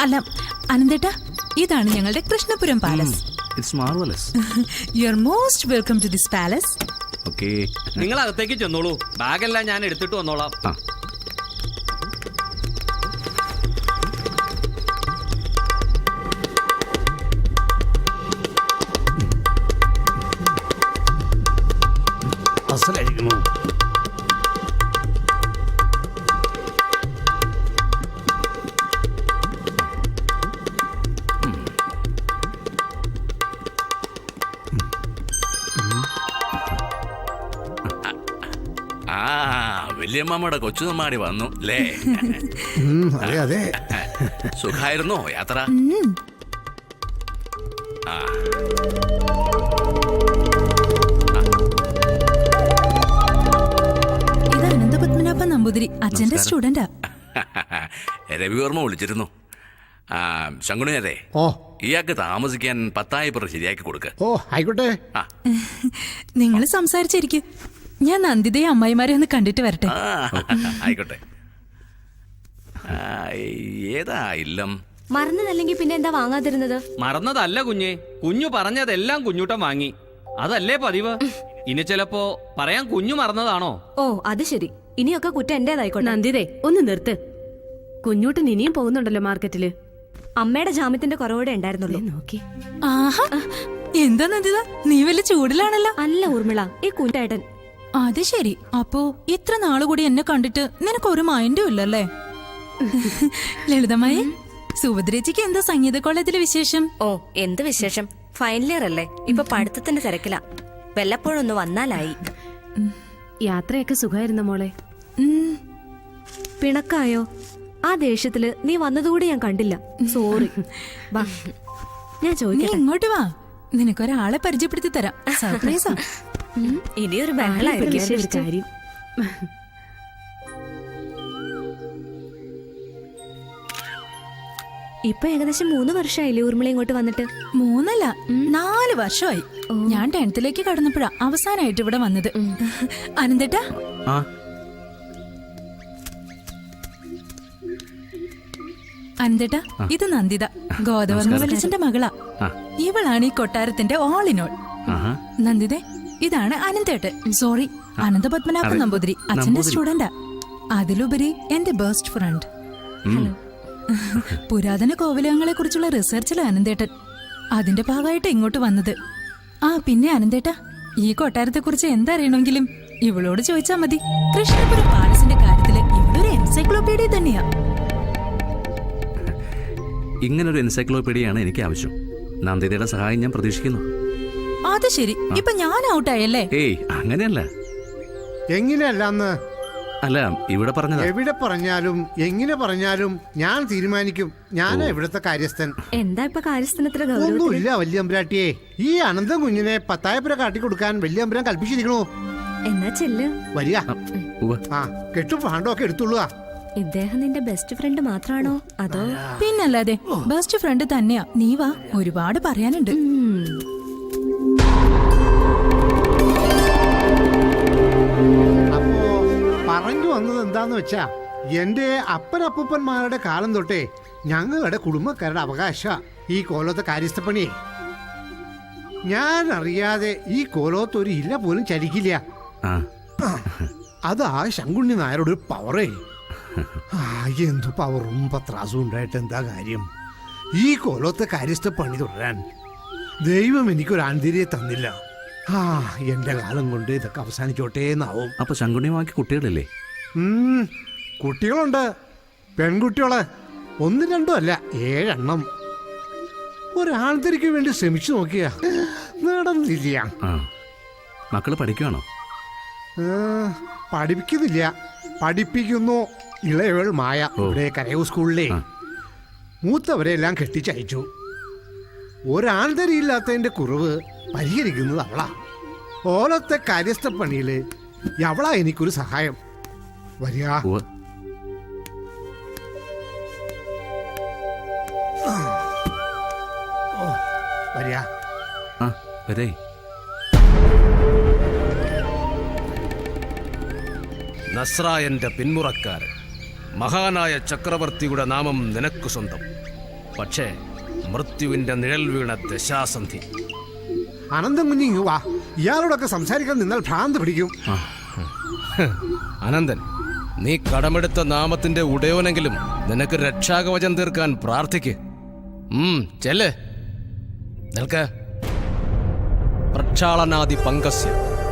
അല്ല അനന്തേട്ടാ, ഇതാണ് ഞങ്ങളുടെ Krishnapuram palace. It's marvelous. You are most welcome to this palace. Okay. നിങ്ങൾ അകത്തേക്ക് ചെന്നോളൂ, ബാഗെല്ലാം ഞാൻ എടുത്തിട്ട് വന്നോളാം. ആ. അസലായിരിക്കുന്നു. ആ വല്യമ്മയുടെ കൊച്ചുനമ്മാടി വന്നു അല്ലേ? അതെ അതെ. സുഖായിരുന്നോ യാത്ര? ആ. ഇത് അനന്തപത്മനാഭ നമ്പൂതിരി, അച്ഛന്റെ സ്റ്റുഡന്റാ. രവിവർമ്മ വിളിച്ചിരുന്നു. ശങ്കുണിയരെ, ഓ ഇയാൾക്ക് താമസിക്കാൻ 10,000 ശരിയാക്കി കൊടുക്ക. ഓ ആയിക്കോട്ടെ. നിങ്ങൾ സംസാരിച്ചിരിക്കൂ, ഞാൻ നന്ദിതയെ അമ്മായിമാരെ ഒന്ന് കണ്ടിട്ട് വരട്ടെ. ആയിക്കോട്ടെ. ഏതാ ഇല്ലം? മറന്നതല്ലെങ്കിൽ പിന്നെ എന്താ വാങ്ങാതിരുന്നത്? മറന്നതല്ല കുഞ്ഞെ, കുഞ്ഞു പറഞ്ഞതെല്ലാം കുഞ്ഞൂട്ടം വാങ്ങി. അതല്ലേ പതിവ്. ഇനി ചിലപ്പോ പറയാൻ കുഞ്ഞു മറന്നതാണോ? ഓ അത് ശരി, ഇനിയൊക്കെ കുറ്റം എന്റേതായിക്കോട്ടെ. നന്ദിതേ ഒന്ന് നിർത്ത്. കുഞ്ഞൂട്ടൻ ഇനിയും പോകുന്നുണ്ടല്ലോ മാർക്കറ്റില്. അമ്മയുടെ ജാമ്യത്തിന്റെ കുറവോടെ ഉണ്ടായിരുന്നുള്ളൂ. നോക്കി. ആഹാ, എന്താ നന്ദിത, നീ വലിയ ചൂടിലാണല്ലോ. അല്ല ഊർമിള, ഈ കുഞ്ഞേട്ടൻ. അത് ശരി. അപ്പോ ഇത്ര നാള് കൂടി എന്നെ കണ്ടിട്ട് നിനക്കൊരു മൈൻഡും ഇല്ലല്ലേ? ലളിതമായി, സുഭദ്രേച്ചിക്ക് എന്താ സംഗീത കോളേജിലെ വിശേഷം? ഓ എന്ത് വിശേഷം, ഫൈനൽ ഇയർ അല്ലേ, ഇപ്പൊ പഠിത്തത്തിന്റെ തിരക്കില. വല്ലപ്പോഴൊന്ന് വന്നാലായി. യാത്രയൊക്കെ സുഖമായിരുന്ന മോളെ? പിണക്കായോ? ആ ദേഷ്യത്തില് നീ വന്നതുകൂടി ഞാൻ കണ്ടില്ല. സോറി. വാ ഞാൻ നീ ചോദിക്കട്ടെ. ഇങ്ങോട്ട് വാ, നിനക്കൊരാളെ പരിചയപ്പെടുത്തി തരാം. സർപ്രൈസാ. ഇനിയൊരു ബഹളായിരിക്കും. കാര്യം. ഇപ്പൊ ഏകദേശം 3 വർഷമായില്ലേ ഊർമിള ഇങ്ങോട്ട് വന്നിട്ട്? 3 4 വർഷമായി. ഞാൻ 10th കടന്നപ്പോഴാ അവസാനമായിട്ട് ഇവിടെ വന്നത്. അനന്തേട്ടാ, അനന്തേട്ടാ, ഇത് നന്ദിത, ഗോദവർമ്മ വലിച്ചന്റെ മകളാ. ഇവളാണ് ഈ കൊട്ടാരത്തിന്റെ ഓൾ ഇൻ ഓൾ. നന്ദിതേ, ഇതാണ് അനന്തേട്ടൻ. സോറി, അനന്തപത്മനാഭ നമ്പൂതിരി, അച്ഛന്റെ സ്റ്റുഡന്റാ. അതിലുപരി എന്റെ ബെസ്റ്റ് ഫ്രണ്ട്. പുരാതന കോവിലകങ്ങളെ കുറിച്ചുള്ള റിസർച്ചിലാണ് അനന്തേട്ടൻ. അതിന്റെ ഭാഗമായിട്ട് ഇങ്ങോട്ട് വന്നത്. ആ പിന്നെ അനന്തേട്ടാ, ഈ കൊട്ടാരത്തെ കുറിച്ച് എന്തറിയണമെങ്കിലും ഇവളോട് ചോദിച്ചാ മതി. കൃഷ്ണപുരം പാലസിന്റെ കാര്യത്തില് ഇവളൊരു എൻസൈക്ലോപീഡിയ തന്നെയാ. ഇങ്ങനൊരു എൻസൈക്ലോപീഡിയയാണ് എനിക്ക് ആവശ്യം. നന്ദിതയുടെ സഹായം ഞാൻ പ്രതീക്ഷിക്കുന്നു. അത് ശരി, ഇപ്പൊ ഞാൻ ഔട്ടായല്ലേ? ഏയ് അങ്ങനെയല്ല. എങ്ങനെയല്ലാന്ന്? അല്ല, ഇവിടെ പറഞ്ഞതാ. എവിടെ പറഞ്ഞാലും എങ്ങനെ പറഞ്ഞാലും ഞാൻ തീരുമാനിക്കും. ഞാനാ ഇവിടുത്തെ കാര്യസ്ഥൻ. എന്താ ഇപ്പൊ കാര്യസ്ഥനത്ര ഒന്നുമില്ല വല്യമ്പരാട്ടിയെ. ഈ അനന്തം കുഞ്ഞിനെ 10,000 കാട്ടിക്കൊടുക്കാൻ വല്യമ്പരാൻ കൽപ്പിച്ചിരിക്കണു. എന്നാ ചെല്ല്. വരിക. ആ കെട്ടും പാണ്ടൊക്കെ എടുത്തുള്ളുക. ഇദ്ദേഹം നിന്റെ ബെസ്റ്റ് ഫ്രണ്ട് മാത്രാണോ അതോ? പിന്നല്ലാതെ ബെസ്റ്റ് ഫ്രണ്ട് തന്നെയാ. നീ വാ, ഒരുപാട് പറയാനുണ്ട്. അപ്പോ പറഞ്ഞു വന്നത് എന്താന്ന് വെച്ചാ, എന്റെ അപ്പനപ്പൂപ്പന്മാരുടെ കാലം തൊട്ടേ ഞങ്ങളുടെ കുടുംബക്കാരുടെ അവകാശ ഈ കോലത്തെ കാര്യസ്ഥപ്പണിയെ. ഞാൻ അറിയാതെ ഈ കോലത്ത് ഒരു ഇല്ല പോലും ചലിക്കില്ല. അതാ ശങ്കുണ്ണി നായരുടെ ഒരു പവറേ. എന്തു പവറും പത്രാസും ഉണ്ടായിട്ട് എന്താ കാര്യം? ഈ കോലത്തെ കാര്യസ്ഥ പണി തുടരാൻ ദൈവം എനിക്കൊരു ആന്തരിയെ തന്നില്ല. എന്റെ കാലം കൊണ്ട് ഇതൊക്കെ അവസാനിച്ചോട്ടേ എന്നാവും. അപ്പൊ ശങ്കുണ്ണിമാക്ക് കുട്ടികളില്ലേ? കുട്ടികളുണ്ട്, പെൺകുട്ടികള് 1 2 അല്ല 7 എണ്ണം. ഒരാന്തരിക്ക് വേണ്ടി ശ്രമിച്ചു നോക്കിയ നടന്നില്ല. മക്കള് പഠിക്കുവാണോ? പഠിപ്പിക്കുന്നില്ല, പഠിപ്പിക്കുന്നു. ഇളയവൾ മായ ഇവിടെ കരയൂർ സ്കൂളിലെ. മൂത്തവരെല്ലാം കെട്ടിച്ചയച്ചു. ഒരാന്തരിയില്ലാത്തതിന്റെ കുറവ് പരിഹരിക്കുന്നത് അവളാ. ഓലത്തെ കാര്യസ്ഥ പണിയില് അവളാ എനിക്കൊരു സഹായം. വരിക. വരിക. നസ്രായന്റെ പിന്മുറക്കാരൻ, മഹാനായ ചക്രവർത്തിയുടെ നാമം നിനക്കു സ്വന്തം. പക്ഷേ മൃത്യുവിന്റെ നിഴൽ വീണ ദശാസന്ധി. അനന്തം കുഞ്ഞിങ്ങ് വാ. ഇയാളോടൊക്കെ സംസാരിക്കാൻ നിന്നാൽ ഭ്രാന്ത് പിടിക്കും. അനന്തൻ, നീ കടമെടുത്ത നാമത്തിന്റെ ഉടയോനെങ്കിലും നിനക്ക് രക്ഷാകവചം തീർക്കാൻ പ്രാർത്ഥിക്ക്. ചെല്ല്. നിൽക്ക. പ്രക്ഷാളനാദി പങ്കസ്യ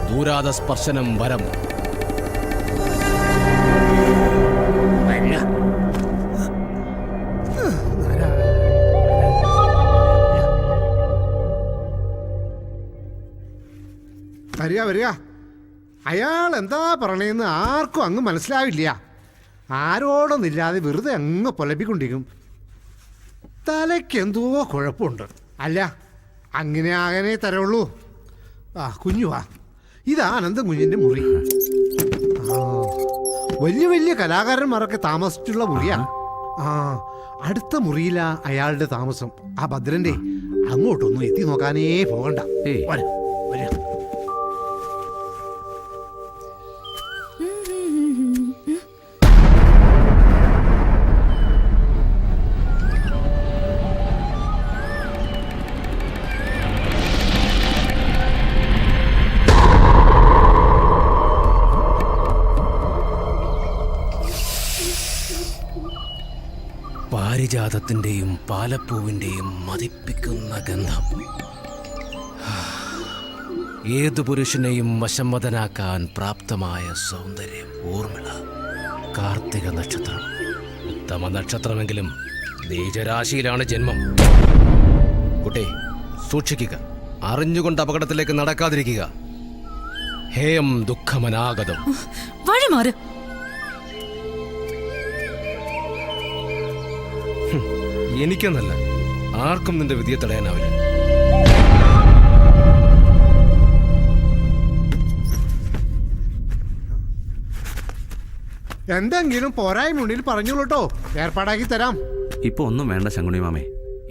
ദൂരാത സ്പർശനം വരം. വരിക വരിക. അയാൾ എന്താ പറയണേന്ന് ആർക്കും അങ്ങ് മനസ്സിലാവില്ല. ആരോടൊന്നില്ലാതെ വെറുതെ അങ്ങ് പൊലപ്പിക്കൊണ്ടിരിക്കും. തലയ്ക്കെന്തോ കുഴപ്പമുണ്ട്. അല്ല, അങ്ങനെ ആകനെ തരുള്ളൂ. കുഞ്ഞു വാ. ഇതാ അനന്തൻ കുഞ്ഞിൻ്റെ മുറി. വലിയ വലിയ കലാകാരന്മാരൊക്കെ താമസിച്ചുള്ള മുറിയാ. അടുത്ത മുറിയിലാ അയാളുടെ താമസം. ആ ഭദ്രന്റെ അങ്ങോട്ടൊന്നും എത്തി നോക്കാനേ പോകണ്ട. വരാ. പാരിജാതത്തിന്റെയും പാലപ്പൂവിന്റെയും മതിപ്പിക്കുന്ന ഗന്ധം ഏതു പുരുഷനെയും വശംവദനാക്കാൻ പ്രാപ്തമായ സൗന്ദര്യം. ഊർമിള. കാർത്തിക നക്ഷത്രം. ഉത്തമ നക്ഷത്രമെങ്കിലും നീചരാശിയിലാണ് ജന്മം. കുട്ടി, സൂക്ഷിക്കുക. അറിഞ്ഞുകൊണ്ട് അപകടത്തിലേക്ക് നടക്കാതിരിക്കുക. ഹേയം ദുഃഖമനാഗതം. വഴിമാറ്. എനിക്കെന്നല്ല, ആർക്കും നിന്റെ വിധിയെ തടയാനാവില്ല. എന്തെങ്കിലും പോരായ്മയുണ്ടെങ്കിൽ പറഞ്ഞോളൂട്ടോ, ഏർപ്പാടാക്കി തരാം. ഇപ്പൊ ഒന്നും വേണ്ട ശങ്കുണി മാമേ,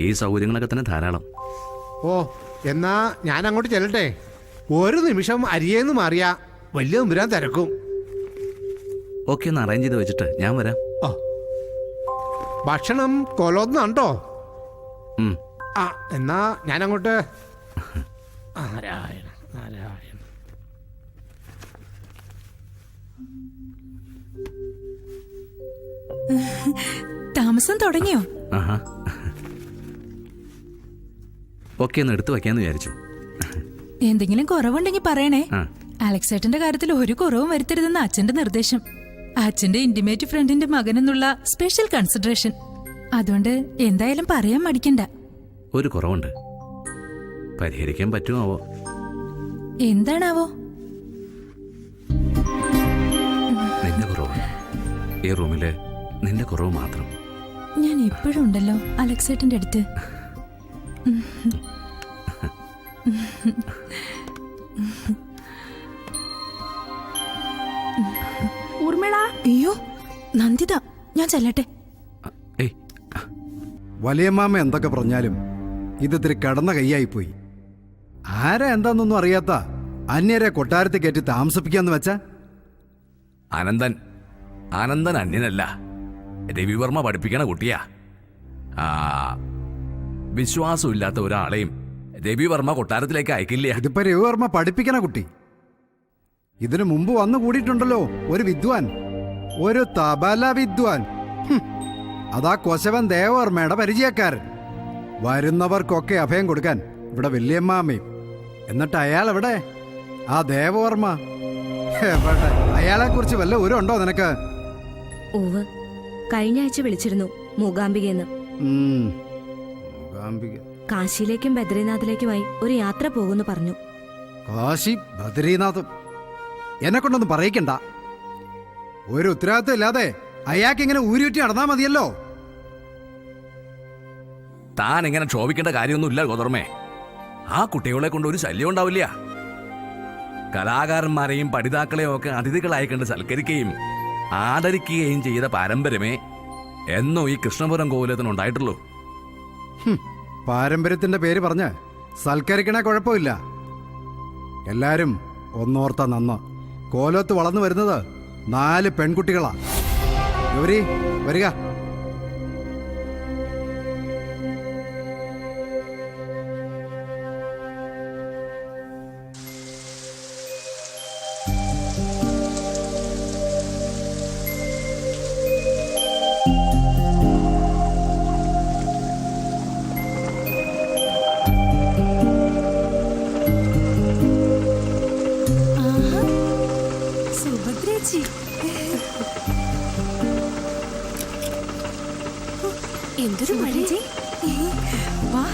ഈ സൗകര്യങ്ങളൊക്കെ തന്നെ ധാരാളം. ഓ, എന്നാ ഞാൻ അങ്ങോട്ട് ചെല്ലട്ടെ. ഒരു നിമിഷം അരിയേന്ന് മാറിയാ വലിയ നമ്പുരാൻ തിരക്കും. ഓക്കെ, ഒന്ന് അറേഞ്ച് ചെയ്ത് വെച്ചിട്ട് ഞാൻ വരാം. ഭക്ഷണം കൊലോന്നാണ്ടോ? എന്നാ ഞാൻ അങ്ങോട്ട്. നാരായണ നാരായണ. താമസം തുടങ്ങിയോ? ഓക്കെ, ഒന്ന് എടുത്തു വയ്ക്കാന്ന് വിചാരിച്ചു. എന്തെങ്കിലും കുറവുണ്ടെങ്കിൽ പറയണേ. അലക്സേട്ടന്റെ കാര്യത്തിൽ ഒരു കുറവും വരുത്തരുതെന്ന് അച്ഛന്റെ നിർദ്ദേശം. അച്ഛന്റെ ഇന്റിമേറ്റ് ഫ്രണ്ടിന്റെ മകനെന്നുള്ള സ്പെഷ്യൽ കൺസിഡറേഷൻ. അതുകൊണ്ട് എന്തായാലും പറയാൻ മടിക്കണ്ട. ഒരു കുറവുണ്ട്, പരിഹരിക്കാൻ പറ്റുമോ? എന്താണാവോ? നിന്റെ കുറവ്. ഈ റൂമില് നിന്റെ കുറവ് മാത്രം. ഞാൻ എപ്പോഴും ഉണ്ടല്ലോ അലക്സേട്ടന്റെ അടുത്ത്. ഊർമിള. അയ്യോ നന്ദിത, ഞാൻ ചെല്ലട്ടെ. വലിയമ്മാമ എന്തൊക്കെ പറഞ്ഞാലും ഇതിത്തിരി കടന്ന കൈയായിപ്പോയി. ആരാ എന്താന്നൊന്നും അറിയാത്ത അന്യരെ കൊട്ടാരത്തിൽ കയറ്റി താമസിപ്പിക്കാന്ന് വെച്ചാ? അനന്തൻ അന്യനല്ല, രവിവർമ്മ പഠിപ്പിക്കണ കുട്ടിയാ. വിശ്വാസമില്ലാത്ത ഒരാളെയും രവിവർമ്മ കൊട്ടാരത്തിലേക്ക് അയക്കില്ല. ഇതിപ്പോ രവിവർമ്മ പഠിപ്പിക്കണ കുട്ടി. ഇതിനു മുമ്പ് വന്നു കൂടിയിട്ടുണ്ടല്ലോ ഒരു വിദ്വാൻ, ഒരു തബല വിദ്വാൻ. അതാ കൊശവൻ ദേവവർമ്മയുടെ പരിചയക്കാരൻ. വരുന്നവർക്കൊക്കെ അഭയം കൊടുക്കാൻ ഇവിടെ വല്യമ്മാമ്മയും. എന്നിട്ട് അയാൾ എവിടെ? ആ ദേവവർമ്മ എവിടെ? അയാളെ കുറിച്ച് വല്ല ഉണ്ടോ നിനക്ക്? ഓവ്, കഴിഞ്ഞ ആഴ്ച വിളിച്ചിരുന്നു മൂകാംബികയെന്ന്. കാശിയിലേക്കും ബദ്രീനാഥിലേക്കുമായി ഒരു യാത്ര പോകുന്നു പറഞ്ഞു. കാശി ബദ്രീനാഥ് എന്നെ കൊണ്ടൊന്നും പറയിക്കണ്ട. ഒരു ഉത്തരവാദിത്വം ഇല്ലാതെ അയാൾക്ക് ഇങ്ങനെ ഊരിയൂറ്റി നടന്നാ മതിയല്ലോ. താൻ ഇങ്ങനെ ക്ഷോഭിക്കേണ്ട കാര്യമൊന്നുമില്ല ഗോതർമ്മേ. ആ കുട്ടികളെ കൊണ്ട് ഒരു ശല്യം ഉണ്ടാവില്ല. കലാകാരന്മാരെയും പഠിതാക്കളെയും ഒക്കെ അതിഥികളായി കണ്ട് സൽക്കരിക്കുകയും ആദരിക്കുകയും ചെയ്ത പാരമ്പര്യമേ എന്നോ ഈ കൃഷ്ണപുരം കോവിലത്തിനുണ്ടായിട്ടുള്ളൂ. പാരമ്പര്യത്തിന്റെ പേര് പറഞ്ഞ് സൽക്കരിക്കണേ കുഴപ്പമില്ല. എല്ലാരും ഒന്നോർത്ത നന്ന്. കോലത്ത് വളർന്നു വരുന്നത് 4 പെൺകുട്ടികളാ. ഗൗരി വരിക. സുഭദ്രേച്ചി. എന്തൊരു മഴ. വാ.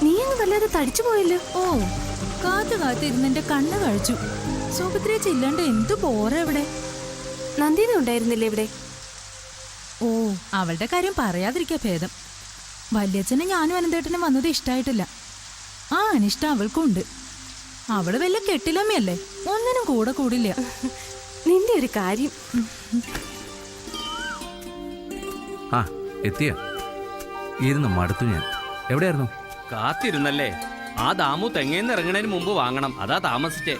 നീ അങ്ങ് വല്ലാതെ തടിച്ചു പോയല്ലോ. ഓ, കാത്തിരുന്ന് എന്റെ കണ്ണ് കഴിച്ചു. സുഭദ്രേച്ചി ഇല്ലാണ്ട് എന്തു പോരാ ഇവിടെ. നന്ദിത ഉണ്ടായിരുന്നില്ലേ ഇവിടെ? ഓ, അവളുടെ കാര്യം പറയാതിരിക്കാ ഭേദം. വല്യച്ഛനും ഞാനും അനന്തേട്ടനും വന്നത് ഇഷ്ടായിട്ടില്ല. ആ അനിഷ്ടം അവൾക്കുണ്ട്. അവള് വല്ല കെട്ടിലമ്മയല്ലേ, ഒന്നിനും കൂടെ കൂടില്ല. നിന്റെ ഒരു കാര്യം. ആ എത്തിയ ഇരുന്ന് മടുത്തു ഞാൻ. എവിടെയായിരുന്നു? കാത്തിരുന്നല്ലേ. ആ ദാമു തെങ്ങേന്ന് ഇറങ്ങണതിന് മുമ്പ് വാങ്ങണം, അതാ താമസിച്ചേ.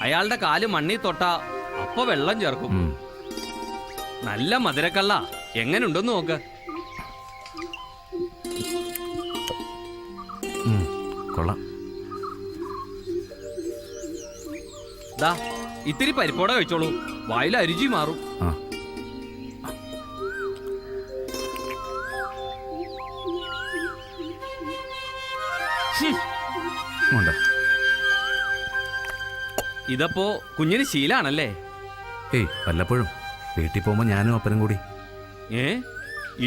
അയാളുടെ കാല് മണ്ണി തൊട്ടാ അപ്പൊ വെള്ളം ചേർക്കും. നല്ല മധുരക്കള്ള. എങ്ങനുണ്ടെന്ന് നോക്ക്. കൊള്ളാം. ദാ ഇത്തിരി പരിപ്പോടെ കഴിച്ചോളൂ, വായിൽ അരുചി മാറും. ഇതപ്പോ കുഞ്ഞിന് ശീലാണല്ലേ? ഏയ് വല്ലപ്പോഴും വീട്ടിൽ പോകുമ്പോ ഞാനും അപ്പനും കൂടി.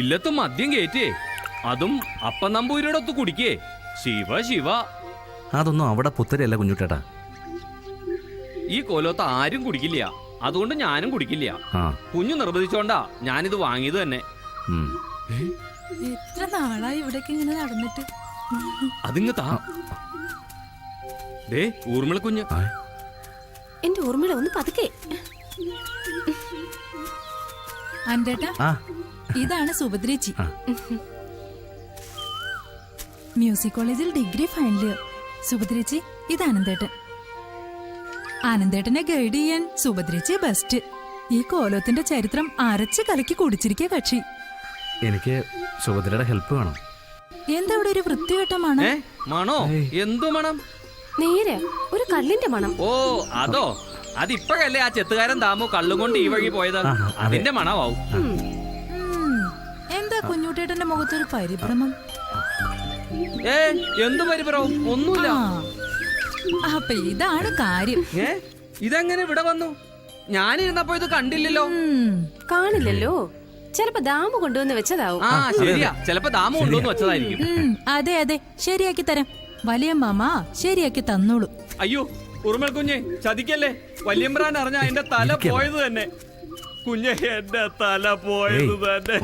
ഇല്ലത്തും മദ്യം കയറ്റേ, അതും അപ്പം നമ്പൂരിയുടെ ഒത്ത് കുടിക്കേ. ശിവ ശിവ. അതൊന്നും അവിടെ പുത്തരിയല്ല കുഞ്ഞുട്ടേട്ടാ. ഈ കോലോത്ത് ആരും കുടിക്കില്ല, അതുകൊണ്ട് ഞാനും കുടിക്കില്ല. കുഞ്ഞു നിർബന്ധിച്ചോണ്ടാ ഞാനിത് വാങ്ങിയത് തന്നെ. എത്ര നാളായി ഇവിടേക്ക് ഇങ്ങനെ നടന്നിട്ട്. അതിങ്ങ് താ. ദേ ഊർമിള കുഞ്ഞ്. എന്റെ ഊർമിള ഒന്ന് പതുക്കെ. അന്തേട്ടാ, ഇതാണ് സുഭദ്രേച്ചി. മ്യൂസിക് കോളേജിൽ ഡിഗ്രി ഫൈനൽ ഇയർ. സുഭദ്രേച്ചി, ഇത് ആനന്ദേട്ടൻ. ആനന്ദേട്ടനെ ഗൈഡ് ചെയ്യാൻ സുഭദ്രേച്ചി ബെസ്റ്റ്. ഈ കോലത്തിന്റെ ചരിത്രം അരച്ച് കലക്കി കുടിച്ചിരിക്കുക കക്ഷി. എനിക്ക് സുഭദ്രയുടെ ഹെൽപ്പ് വേണം. എന്താ ഇവിടെ ഒരു വൃത്തികെട്ട മണം? മണോ? എന്തു മണം? നേരെ ഒരു കള്ളിന്റെ മണം. ഓ അതോ, അതിപ്പോഴല്ലേ ആ ചെത്തുകാരൻ ദാമു കള്ളും കൊണ്ട് ഈ വഴി പോയത്. അതിന്റെ മണമാവും. എന്താ കുഞ്ഞുട്ടേട്ടന്റെ മുഖത്തൊരു പരിഭ്രമം? എന്ത് പരിഭ്രമം? ഒന്നുമില്ല. അപ്പൊ ഇതാണ് കാര്യം. ഇതെങ്ങനെ ഇവിടെ വന്നു? ഞാനിരുന്നപ്പോ ഇത് കണ്ടില്ലല്ലോ. കാണില്ലല്ലോ. ചിലപ്പോ ദാമു കൊണ്ടുവന്ന് വെച്ചതാവും. ആ ശരിയാ, ചിലപ്പോ ദാമു കൊണ്ടുവന്ന് വെച്ചതായിരിക്കും. അതെ അതെ, ശരിയാക്കി തരാം. വലിയ മാമ ശരിയാക്കി തന്നോളൂ. അയ്യോ ഉറുമൽ കുഞ്ഞെ, ചതിക്കല്ലേ. വല്യമ്പ്രാൻ അറിഞ്ഞ എന്റെ തല പോയത് തന്നെ. കുഞ്ഞെ, എന്റെ തല പോയത് തന്നെ.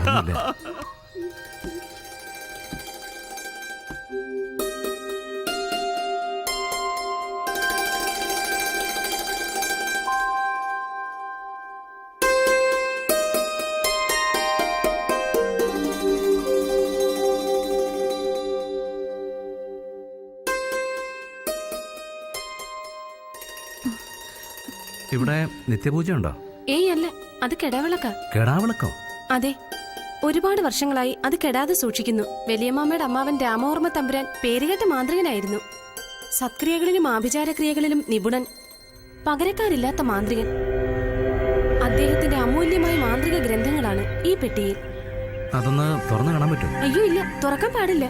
ഇവിടെ നിത്യപൂജ ഉണ്ടോ? ഏയ് അല്ല, അത് കെടാവിളക്കാ. കെടാവിളക്കോ? അതെ, ഒരുപാട് വർഷങ്ങളായി അത് കെടാതെ സൂക്ഷിക്കുന്നു. വലിയമ്മാമ്മയുടെ അമ്മാവൻ രാമവർമ്മ തമ്പുരാൻ പേരുകേട്ട മാന്ത്രികനായിരുന്നു. സത്ക്രിയകളിലും ആഭിചാരക്രിയകളിലും നിപുണൻ, പകരക്കാരില്ലാത്ത മാന്ത്രികൻ. അദ്ദേഹത്തിന്റെ അമൂല്യമായ മാന്ത്രിക ഗ്രന്ഥങ്ങളാണ് ഈ പെട്ടിയിൽ. അതൊന്ന് തുറന്നു കാണാൻ പറ്റും? അയ്യോ ഇല്ല, തുറക്കാൻ പാടില്ല.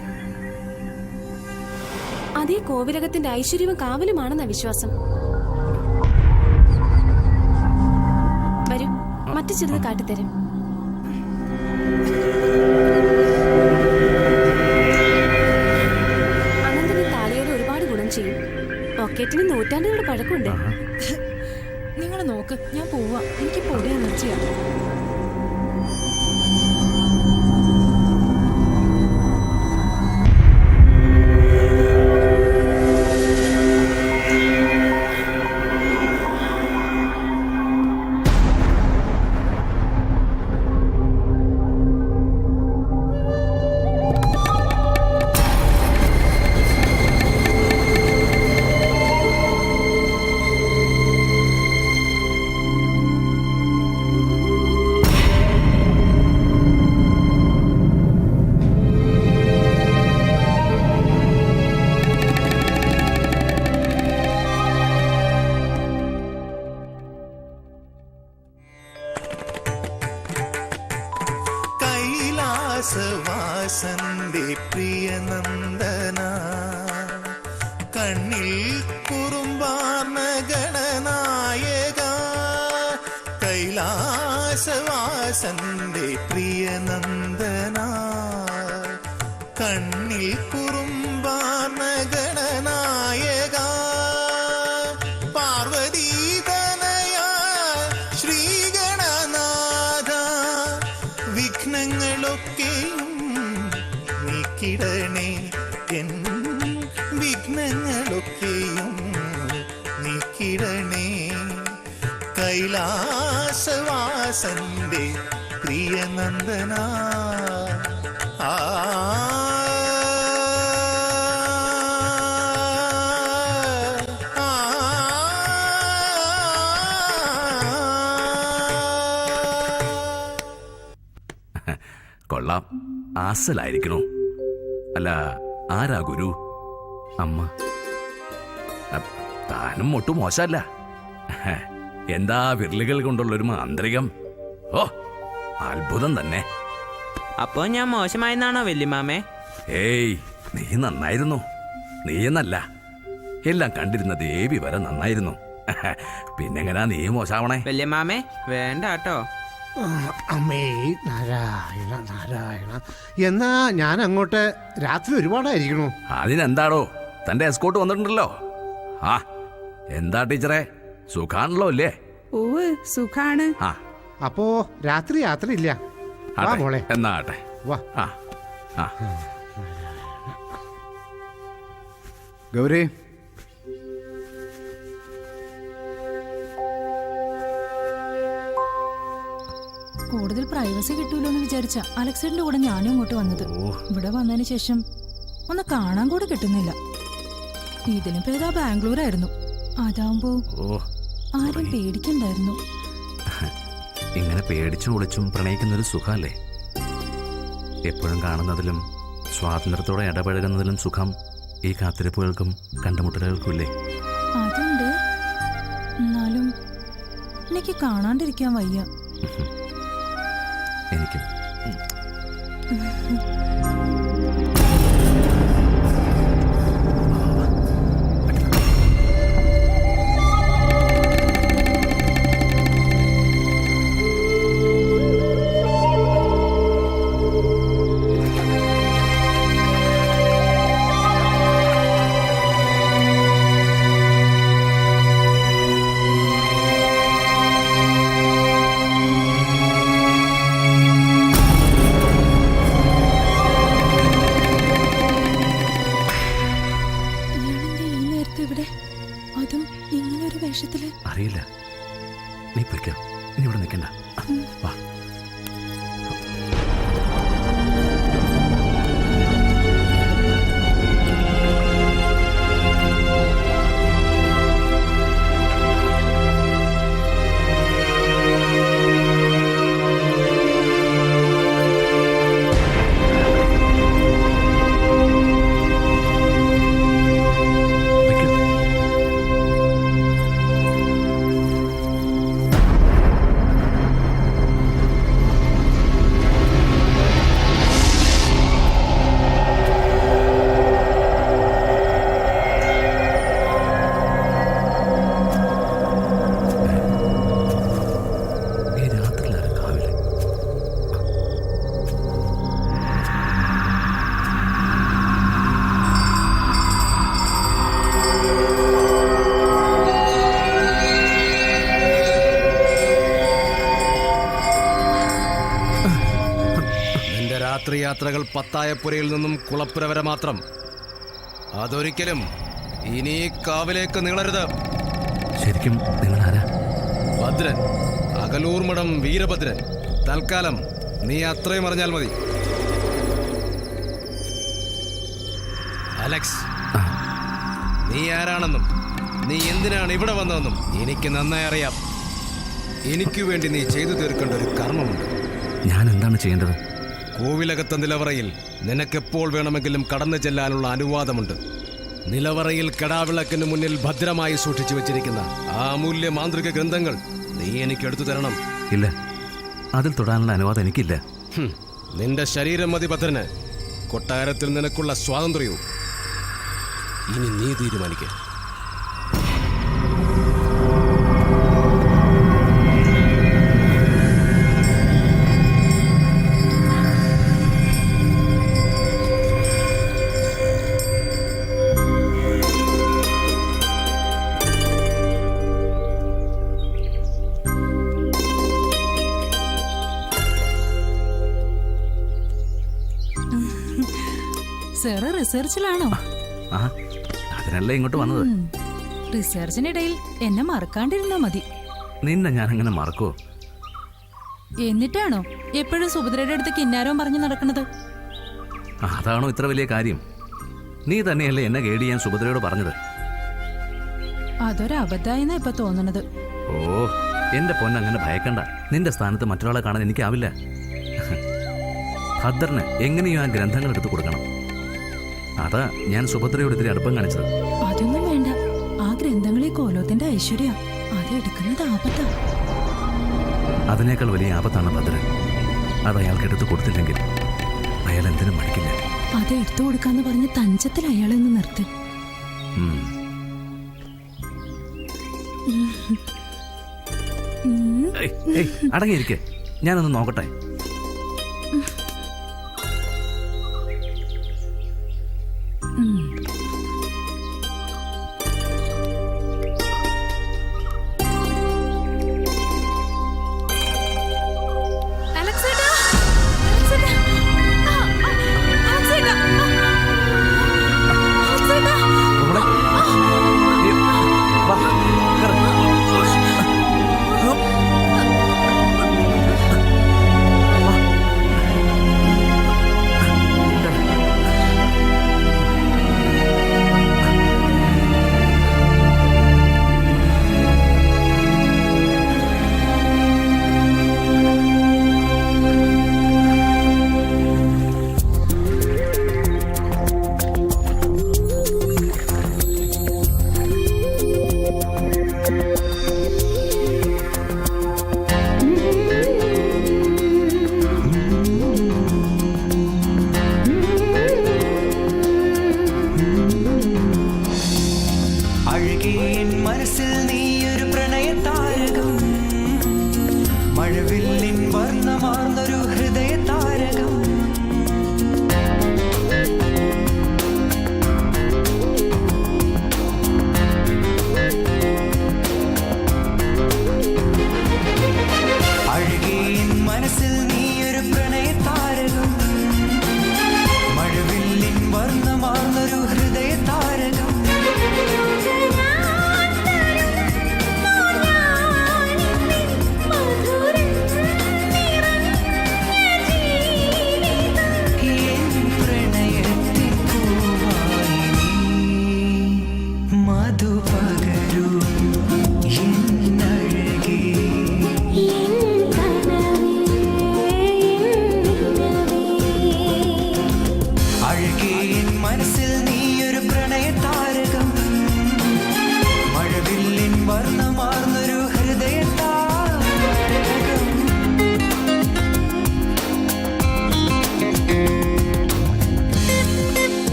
അതേ കോവിലകത്തിന്റെ ഐശ്വര്യവും കാവലുമാണെന്ന വിശ്വാസം. വരൂ, മറ്റു ചെറുത് കാട്ടിത്തരാം. അനന്തന് താളിയോട് ഒരുപാട് ഗുണം ചെയ്യും. പോക്കറ്റിന് നൂറ്റാണ്ടുകളുടെ പഴക്കമുണ്ട്. നിങ്ങൾ നോക്ക്, ഞാൻ പോവാ. എനിക്ക് പൊടി അലർജിയാ. കൈലാസവാസന്റെ പ്രിയനന്ദന, കണ്ണിൽ കുറുമ്പാർന്ന ഗണനായക, കൈലാസവാസന്റെ പ്രിയനന്ദന കണ്ണിൽ കുറുമ്പാർന്ന ഗണനായക പാർവതീതനയ ശ്രീഗണനാഥ വിഘ്നങ്ങളൊക്കെയും നീക്കിടണേ എൻ വിഘ്നങ്ങളൊക്കെയും നീക്കിടണേ കൈലാസവാസന്റെ പ്രിയനന്ദന ആ കൊള്ളാം, ആസലായിരിക്കണോ? അല്ല, ആരാ ഗുരു? അമ്മ. താനും ഒട്ടും മോശമല്ല. എന്താ വിരലുകൾ കൊണ്ടുള്ളൊരു മാന്ത്രികം! ഓ, അത്ഭുതം തന്നെ. അപ്പോ ഞാൻ മോശമായെന്നാണോ വല്യമാമേ? ഏയ്, നീ നന്നായിരുന്നു. നീ എന്നല്ല, എല്ലാം കണ്ടിരുന്ന ദേവി വരെ നന്നായിരുന്നു. പിന്നെങ്ങനാ നീ മോശാവണേ? വല്യമാമേ വേണ്ട കേട്ടോ. അമ്മേ നാരായണ നാരായണ. എന്നാ ഞാൻ അങ്ങോട്ട് രാത്രി ഒരുപാടായിരിക്കണു. അതിനെന്താടോ, തന്റെ എസ്കോട്ട് വന്നിട്ടുണ്ടല്ലോ. ആ, എന്താ ടീച്ചറെ, സുഖാണല്ലോ അല്ലേ? ഓ, സുഖാണ്. ആ, അപ്പോ രാത്രി യാത്രയില്ല. വാ മോളെ. എന്നാ ആട്ടെ. വാ. ആ ആ. ഗൗരി, കൂടുതൽ പ്രൈവസി കിട്ടൂലോ എന്ന് വിചാരിച്ച അലക്സേട്ടന്റെ കൂടെ ഞാനും ഇങ്ങോട്ട് വന്നത്. ഇവിടെ വന്നതിന് ശേഷം ഒന്ന് കാണാൻ കൂടെ കിട്ടുന്നില്ല. ഇതിലും പേരാ ബാംഗ്ലൂരായിരുന്നു. അതാവുമ്പോ ആരും പേടിക്കണ്ടായിരുന്നു. ഇങ്ങനെ പേടിച്ചും ഒളിച്ചും പ്രണയിക്കുന്നൊരു സുഖമല്ലേ? എപ്പോഴും കാണുന്നതിലും സ്വാതന്ത്ര്യത്തോടെ ഇടപഴകുന്നതിലും സുഖം ഈ കാത്തിരിപ്പുകൾക്കും കണ്ടുമുട്ടലുകൾക്കും ഇല്ലേ? അതുണ്ട്. എന്നാലും എനിക്ക് കാണാണ്ടിരിക്കാൻ വയ്യ. എനിക്കും. അറിയില്ല. നീ പൊയ്ക്കോ, ഇനി ഇവിടെ നിൽക്കണ്ട. വാ. യാത്രകൾ പത്തായപ്പുരയിൽ നിന്നും കുളപ്പുര വരെ മാത്രം. അതൊരിക്കലും ഇനി കാവിലേക്ക് നീളരുത്. ശരിക്കും നിങ്ങൾ ആരാ? ഭദ്രൻ, അകലൂർ മഠം വീരഭദ്രൻ. തൽക്കാലം നീ അത്രയും അറിഞ്ഞാൽ മതി. അലക്സ്, നീ ആരാണെന്നും നീ എന്തിനാണ് ഇവിടെ വന്നതെന്നും എനിക്ക് നന്നായി അറിയാം. എനിക്കു വേണ്ടി നീ ചെയ്തു തീർക്കേണ്ട ഒരു കർമ്മമുണ്ട്. ഞാൻ എന്താണ് ചെയ്യേണ്ടത്? കോവിലകത്ത നിലവറയിൽ നിനക്കെപ്പോൾ വേണമെങ്കിലും കടന്നു ചെല്ലാനുള്ള അനുവാദമുണ്ട്. നിലവറയിൽ കെടാവിളക്കിന് മുന്നിൽ ഭദ്രമായി സൂക്ഷിച്ചു വെച്ചിരിക്കുന്ന ആ അമൂല്യ മാന്ത്രിക ഗ്രന്ഥങ്ങൾ നീ എനിക്ക് എടുത്തു തരണം. ഇല്ല, അതിൽ തൊടാനുള്ള അനുവാദം എനിക്കില്ല. നിന്റെ ശരീരം മതി ഭദ്രന്, കൊട്ടാരത്തിൽ നിനക്കുള്ള സ്വാതന്ത്ര്യവും. ഇനി നീ തീരുമാനിക്കുക. റിസർച്ചിലാണോ? ആ അതിനല്ലേ ഇങ്ങോട്ട് വന്നത്. റിസർച്ചിനിടയിൽ എന്നെ മറക്കാണ്ടിരുന്നാ മതി. നിന്നെ ഞാൻ അങ്ങനെ മറക്കോ? എന്നിട്ടാണോ എപ്പോഴും സുഭദ്രയുടെ അടുത്ത് കിന്നാരവും പറഞ്ഞു നടക്കുന്നത്? അതാണോ ഇത്ര വലിയ കാര്യം? നീ തന്നെയല്ലേ എന്നെ ഗൈഡ് ചെയ്യാൻ സുഭദ്രയോട് പറഞ്ഞത്? അതൊരബദ്ധായെന്നാ ഇപ്പൊ തോന്നണത്. ഓ എന്റെ പൊന്നങ്ങനെ ഭയക്കണ്ട. നിന്റെ സ്ഥാനത്ത് മറ്റൊരാളെ കാണാൻ എനിക്കാവില്ല. ഭദ്രന് എങ്ങനെയും ആ ഗ്രന്ഥങ്ങൾ എടുത്തു കൊടുക്കണം. അതാ ഞാൻ സുഭദ്രയോട് ഇത്തിരി അടുപ്പം കാണിച്ചത്. അതൊന്നും വേണ്ട. ആ ഗ്രന്ഥങ്ങളെ കോലോത്തിന്റെ ഐശ്വര്യ, അത് എടുക്കുന്നത് ആപത്താ. അതിനേക്കാൾ വലിയ ആപത്താണ് ഭദ്രൻ. അത് അയാൾക്ക് എടുത്തു കൊടുത്തില്ലെങ്കിൽ അയാൾ എന്തിനും മടിക്കില്ല. അത് എടുത്തു കൊടുക്കാന്ന് പറഞ്ഞ് തഞ്ചത്തിൽ അയാളെ ഒന്ന് നിർത്തി. അടങ്ങിയിരിക്കെ, ഞാനൊന്ന് നോക്കട്ടെ.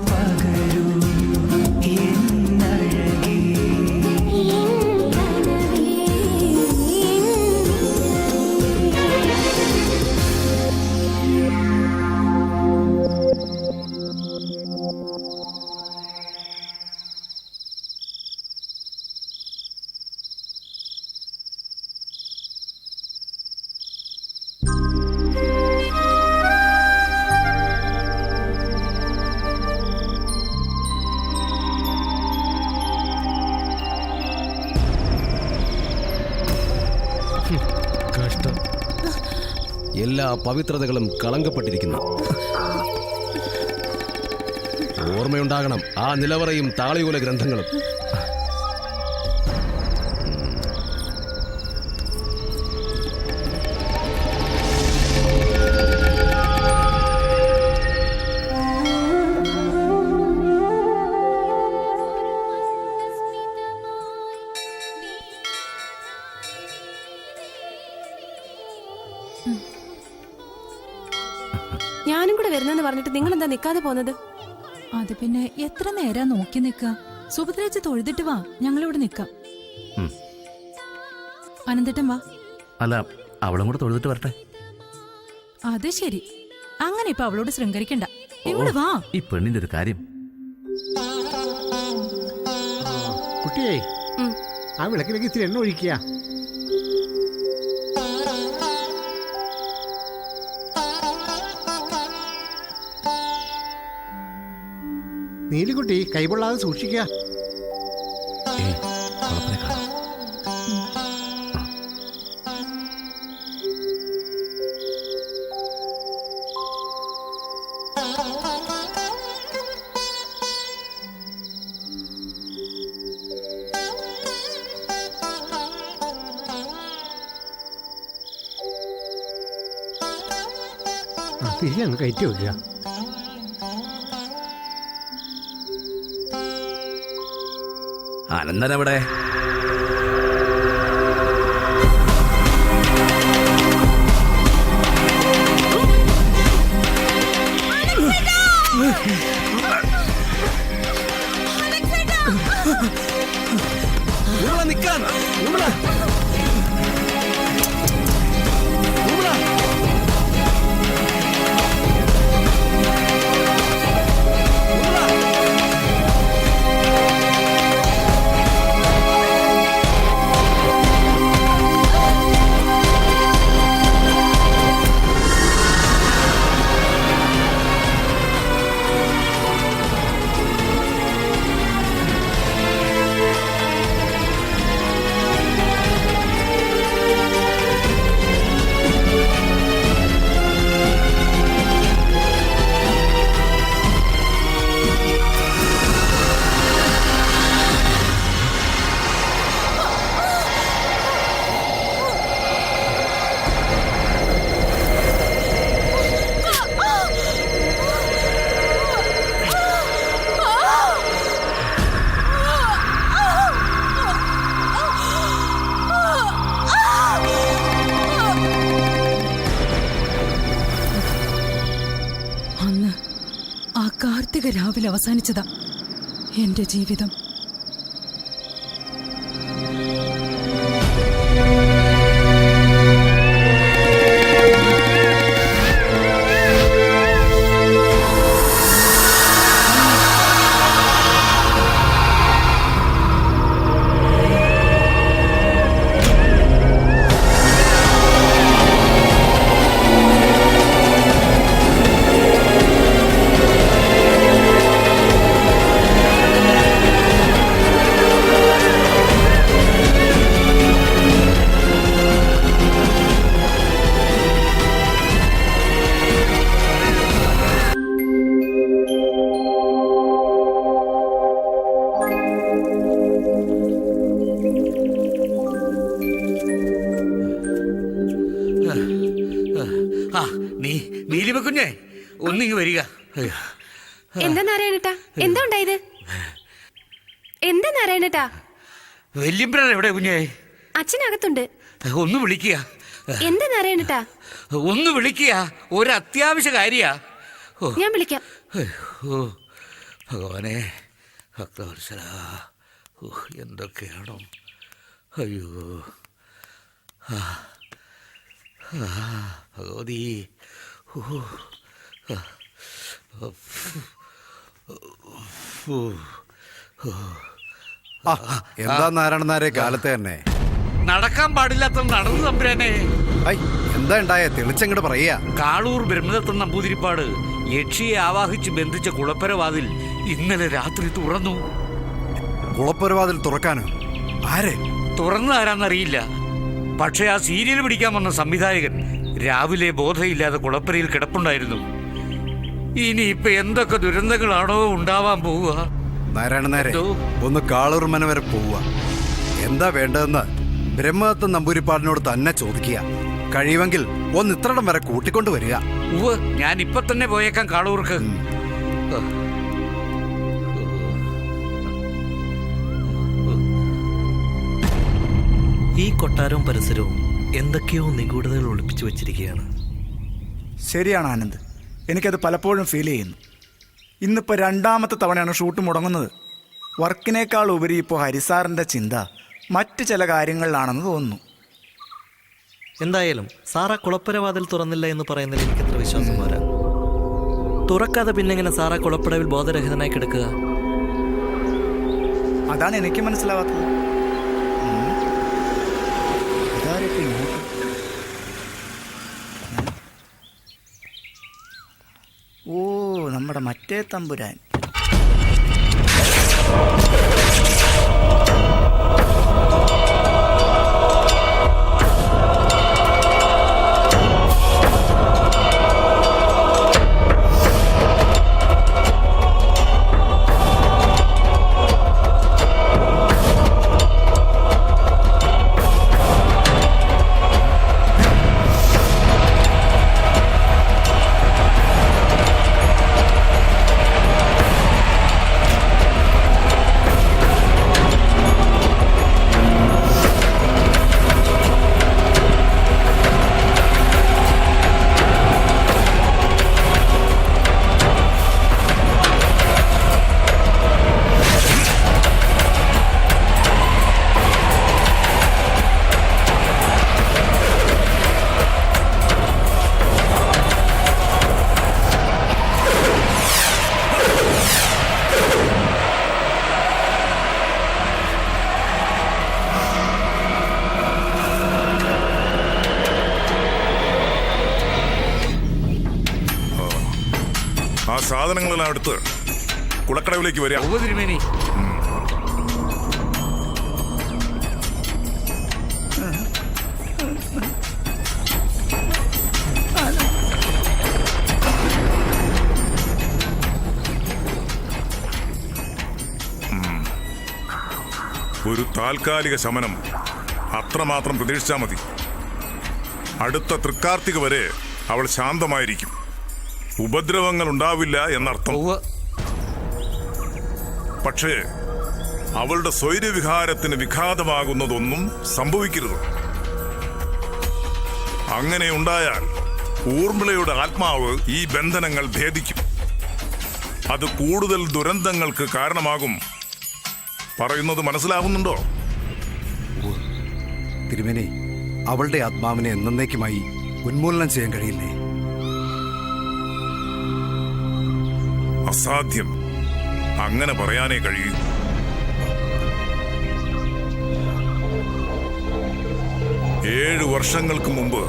പകരൂ എന്നഴകേ. കഷ്ടം. എല്ലാ പവിത്രതകളും കളങ്കപ്പെട്ടിരിക്കുന്നു. ഓർമ്മയുണ്ടാകണം ആ നിലവറയും താളിയോല ഗ്രന്ഥങ്ങളും. ഞാനും കൂടെ വരുന്നെന്ന് പറഞ്ഞിട്ട് നിങ്ങൾ എന്താ നിക്കാതെ പോന്നത്? അത് പിന്നെ എത്ര നേരാ നോക്കി നിക്ക. സുഭദ്രേച്ചി തൊഴുതിട്ട് വാ, ഞങ്ങളിവിടെ നിക്കാം. അനന്തട്ടൻ വാ. അല്ല, അവളും കൂടെ തൊഴുതിട്ട് വരട്ടെ. അത് ശരി, അങ്ങനെ ഇപ്പൊ അവളോട് ശൃംഗരിക്കണ്ട. ഇങ്ങോട്ട് വാ. ഈ പെണ്ണിന്റെ ഒരു കാര്യം. കുട്ടിയെ, ആ വിളക്കിലേക്ക് ഇത്തിരി എണ്ണ ഒഴിക്കുക. നീലിക്കുട്ടി കൈപൊള്ളാതെ സൂക്ഷിക്കുക. തിരി അങ്ങ് കയറ്റി വെക്കുക. അനന്തൻ എവിടെ? നിൽക്കാൻ കാർത്തിക രാവിലെ അവസാനിച്ചതാ എന്റെ ജീവിതം. കുഞ്ഞേ ഒന്നിങ്ങ് വരിക. എന്താ നാരായണേട്ടാ, എന്താ ഉണ്ടായത്? എന്താ നാരായണേട്ടാ? വല്യമ്പ്രാൻ എവിടെ കുഞ്ഞേ? അച്ഛനകത്തുണ്ട്. ഒന്ന് വിളിക്കുക. എന്താ നാരായണേട്ടാ? ഒന്ന് വിളിക്കുക, ഒരു അത്യാവശ്യ കാര്യാ. ഞാൻ വിളിക്കാം. ഭഗവാനെ ഭക്തവത്സല, എന്തൊക്കെയാണോ? അയ്യോ, ഭഗവതി. എന്താ നാരായണനാരെ കാലത്തെ തന്നെ നടക്കാൻ പാടില്ലാത്ത നടന്നു തമ്പുരാനെ. എന്താ ഉണ്ടായേ? തെളിച്ചങ്ങോട്ട് പറയാ. കാളൂർ ബ്രഹ്മദത്തൻ നമ്പൂതിരിപ്പാട് യക്ഷിയെ ആവാഹിച്ച് ബന്ധിച്ച കുളപ്പരവാതിൽ ഇന്നലെ രാത്രി തുറന്നു. കുളപ്പരവാതിൽ തുറക്കാനോ? ആരെ? തുറന്നതാരാന്നറിയില്ല. പക്ഷെ ആ സീരിയൽ പിടിക്കാൻ വന്ന സംവിധായകൻ രാവിലെ ബോധമില്ലാതെ കുളപ്പരയിൽ കിടപ്പുണ്ടായിരുന്നു. ഇനിയിപ്പൊ എന്തൊക്കെ ദുരന്തങ്ങളാണോ ഉണ്ടാവാൻ പോവുക? നാരായണനാരെ, ഒന്ന് കാളൂർ മന വരെ പോവുക. എന്താ വേണ്ടതെന്ന് ബ്രഹ്മദത്തൻ നമ്പൂരിപ്പാടിനോട് തന്നെ ചോദിക്കുക. കഴിയുമെങ്കിൽ ഒന്ന് ഇത്രടം വരെ കൂട്ടിക്കൊണ്ട് വരിക. ഞാൻ ഇപ്പൊ തന്നെ പോയേക്കാം കാളൂർക്ക്. ഈ കൊട്ടാരവും പരിസരവും എന്തൊക്കെയോ നിഗൂഢതകൾ ഒളിപ്പിച്ചു വെച്ചിരിക്കുകയാണ്. ശരിയാണ് ആനന്ദ്, എനിക്കത് പലപ്പോഴും ഫീൽ ചെയ്യുന്നു. ഇന്നിപ്പോൾ 2ാമത്തെ തവണയാണ് ഷൂട്ട് മുടങ്ങുന്നത്. വർക്കിനേക്കാൾ ഉപരി ഇപ്പോൾ ഹരിസാറിൻ്റെ ചിന്ത മറ്റ് ചില കാര്യങ്ങളിലാണെന്ന് തോന്നുന്നു. എന്തായാലും സാറാ കുളപ്പരവാതിൽ തുറന്നില്ല എന്ന് പറയുന്നതിൽ എനിക്കത്ര വിശ്വാസം പോരാ. തുറക്കാതെ പിന്നെങ്ങനെ സാറാ കുളപ്പടവിൽ ബോധരഹിതനായി കിടക്കുക? അതാണ് എനിക്ക് മനസ്സിലാവാത്തത്. ഓ, നമ്മുടെ മറ്റേ തമ്പുരാൻ. ആ സാധനങ്ങളെല്ലാം എടുത്ത് കുളക്കടവിലേക്ക് വരിക. ഒരു താൽക്കാലിക ശമനം അത്രമാത്രം പ്രതീക്ഷിച്ചാൽ മതി. അടുത്ത തൃക്കാർത്തിക വരെ അവൾ ശാന്തമായിരിക്കും. ഉപദ്രവങ്ങൾ ഉണ്ടാവില്ല എന്നർത്ഥം. പക്ഷേ അവളുടെ സ്വൈര്യവിഹാരത്തിന് വിഘാതമാകുന്നതൊന്നും സംഭവിക്കരുത്. അങ്ങനെ ഉണ്ടായാൽ ഊർമിളയുടെ ആത്മാവ് ഈ ബന്ധനങ്ങൾ ഭേദിക്കും. അത് കൂടുതൽ ദുരന്തങ്ങൾക്ക് കാരണമാകും. പറയുന്നത് മനസ്സിലാകുന്നുണ്ടോ? തിരുമേനി, അവളുടെ ആത്മാവിനെ എന്നേക്കുമായി ഉന്മൂലനം ചെയ്യാൻ കഴിയില്ലേ? അസാധ്യം. അങ്ങനെ പറയാനേ കഴിയൂ. ഏഴ് വർഷങ്ങൾക്ക് മുമ്പ്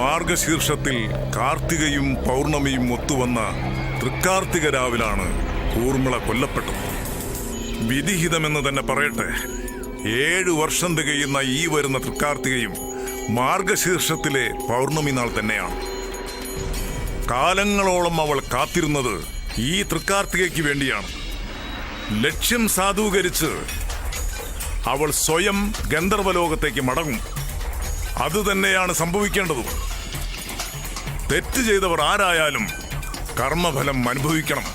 മാർഗശീർഷത്തിൽ കാർത്തികയും പൗർണമിയും ഒത്തുവന്ന തൃക്കാർത്തിക രാവിലാണ് ഊർമിള കൊല്ലപ്പെട്ടത്. വിധിഹിതമെന്ന് തന്നെ പറയട്ടെ. 7 വർഷം തികയുന്ന ഈ വരുന്ന തൃക്കാർത്തികയും മാർഗശീർഷത്തിലെ പൗർണമി നാൾ തന്നെയാണ്. കാലങ്ങളോളം അവൾ കാത്തിരുന്നത് ഈ തൃക്കാർത്തികയ്ക്ക് വേണ്ടിയാണ്. ലക്ഷ്യം സാധൂകരിച്ച് അവൾ സ്വയം ഗന്ധർവലോകത്തേക്ക് മടങ്ങും. അതുതന്നെയാണ് സംഭവിക്കേണ്ടതും. തെറ്റ് ചെയ്തവർ ആരായാലും കർമ്മഫലം അനുഭവിക്കണം.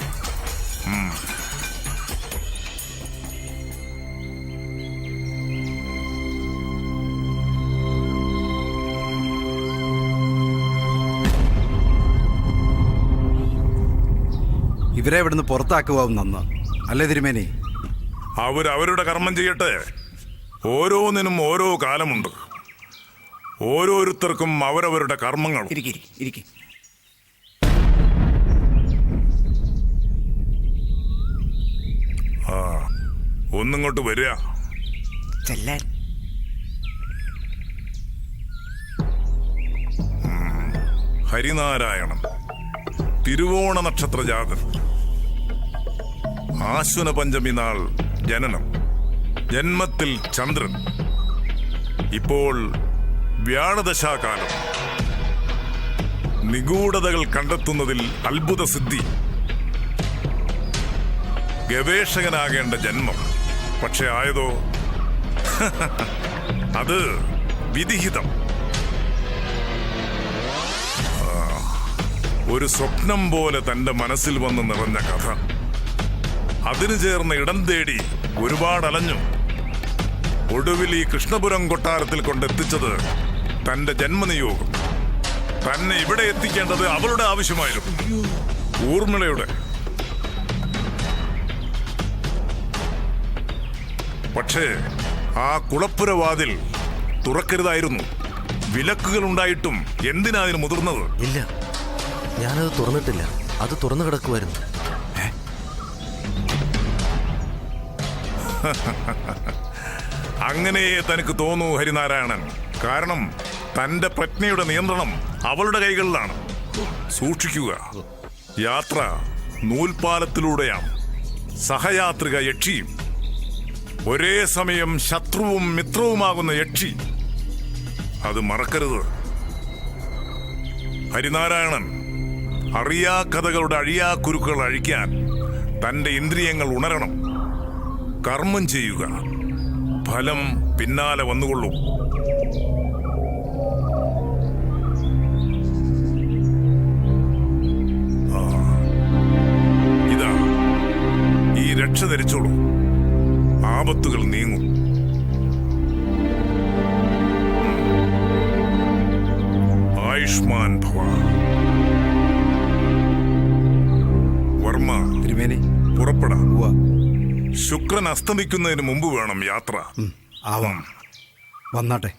ഇവരെ ഇവിടുന്ന് പുറത്താക്കുവാവും നന്ന് അല്ലേ തിരുമേനി? അവരവരുടെ കർമ്മം ചെയ്യട്ടെ. ഓരോന്നിനും ഓരോ കാലമുണ്ട്. ഓരോരുത്തർക്കും അവരവരുടെ കർമ്മങ്ങൾ. ആ, ഒന്നിങ്ങോട്ട് വരിക. ഹരിനാരായണൻ, തിരുവോണ നക്ഷത്ര ജാതൻ, ആശ്വന പഞ്ചമി നാൾ ജനനം, ജന്മത്തിൽ ചന്ദ്രൻ, ഇപ്പോൾ വ്യാഴദശാകാലം, നിഗൂഢതകൾ കണ്ടെത്തുന്നതിൽ അത്ഭുത സിദ്ധി, ഗവേഷകനാകേണ്ട ജന്മം. പക്ഷെ ആയതോ അത് വിധിഹിതം. ഒരു സ്വപ്നം പോലെ തന്റെ മനസ്സിൽ വന്ന് നിറഞ്ഞ കഥ. അതിനു ചേർന്ന് ഇടം തേടി ഒരുപാട് അലഞ്ഞു. ഒടുവിൽ ഈ കൃഷ്ണപുരം കൊട്ടാരത്തിൽ കൊണ്ടെത്തിച്ചത് തന്റെ ജന്മനിയോഗം. തന്നെ ഇവിടെ എത്തിക്കേണ്ടത് അവളുടെ ആവശ്യമായിരുന്നു, ഊർമിളയുടെ. പക്ഷേ ആ കുളപ്പുരവാതിൽ തുറക്കരുതായിരുന്നു. വിലക്കുകൾ ഉണ്ടായിട്ടും എന്തിനാ അതിന് മുതിർന്നത്? ഇല്ല, ഞാനത് തുറന്നിട്ടില്ല. അത് തുറന്നു കിടക്കുമായിരുന്നു. അങ്ങനെയേ തനിക്ക് തോന്നൂ ഹരിനാരായണൻ. കാരണം തന്റെ പ്രജ്ഞയുടെ നിയന്ത്രണം അവളുടെ കൈകളിലാണ്. സൂക്ഷിക്കുക. യാത്ര നൂൽപാലത്തിലൂടെയാണ്. സഹയാത്രിക യക്ഷിയും, ഒരേ സമയം ശത്രുവും മിത്രവുമാകുന്ന യക്ഷി. അത് മറക്കരുത് ഹരിനാരായണൻ. അറിയാ കഥകളുടെ അഴിയാ കുരുക്കൾ അഴിക്കാൻ തന്റെ ഇന്ദ്രിയങ്ങൾ ഉണരണം. കർമ്മം ചെയ്യുക, ഫലം പിന്നാലെ വന്നുകൊള്ളും. ഇതാ, ഈ രക്ഷ ധരിച്ചോളൂ. ആപത്തുകൾ നീങ്ങും. ആയുഷ്മാൻ ഭവ. വർമ്മ, തിരുമേനി പുറപ്പെടാം. ശുക്രൻ അസ്തമിക്കുന്നതിന് മുമ്പ് വേണം യാത്ര. ആവാം. വന്നാട്ടെ.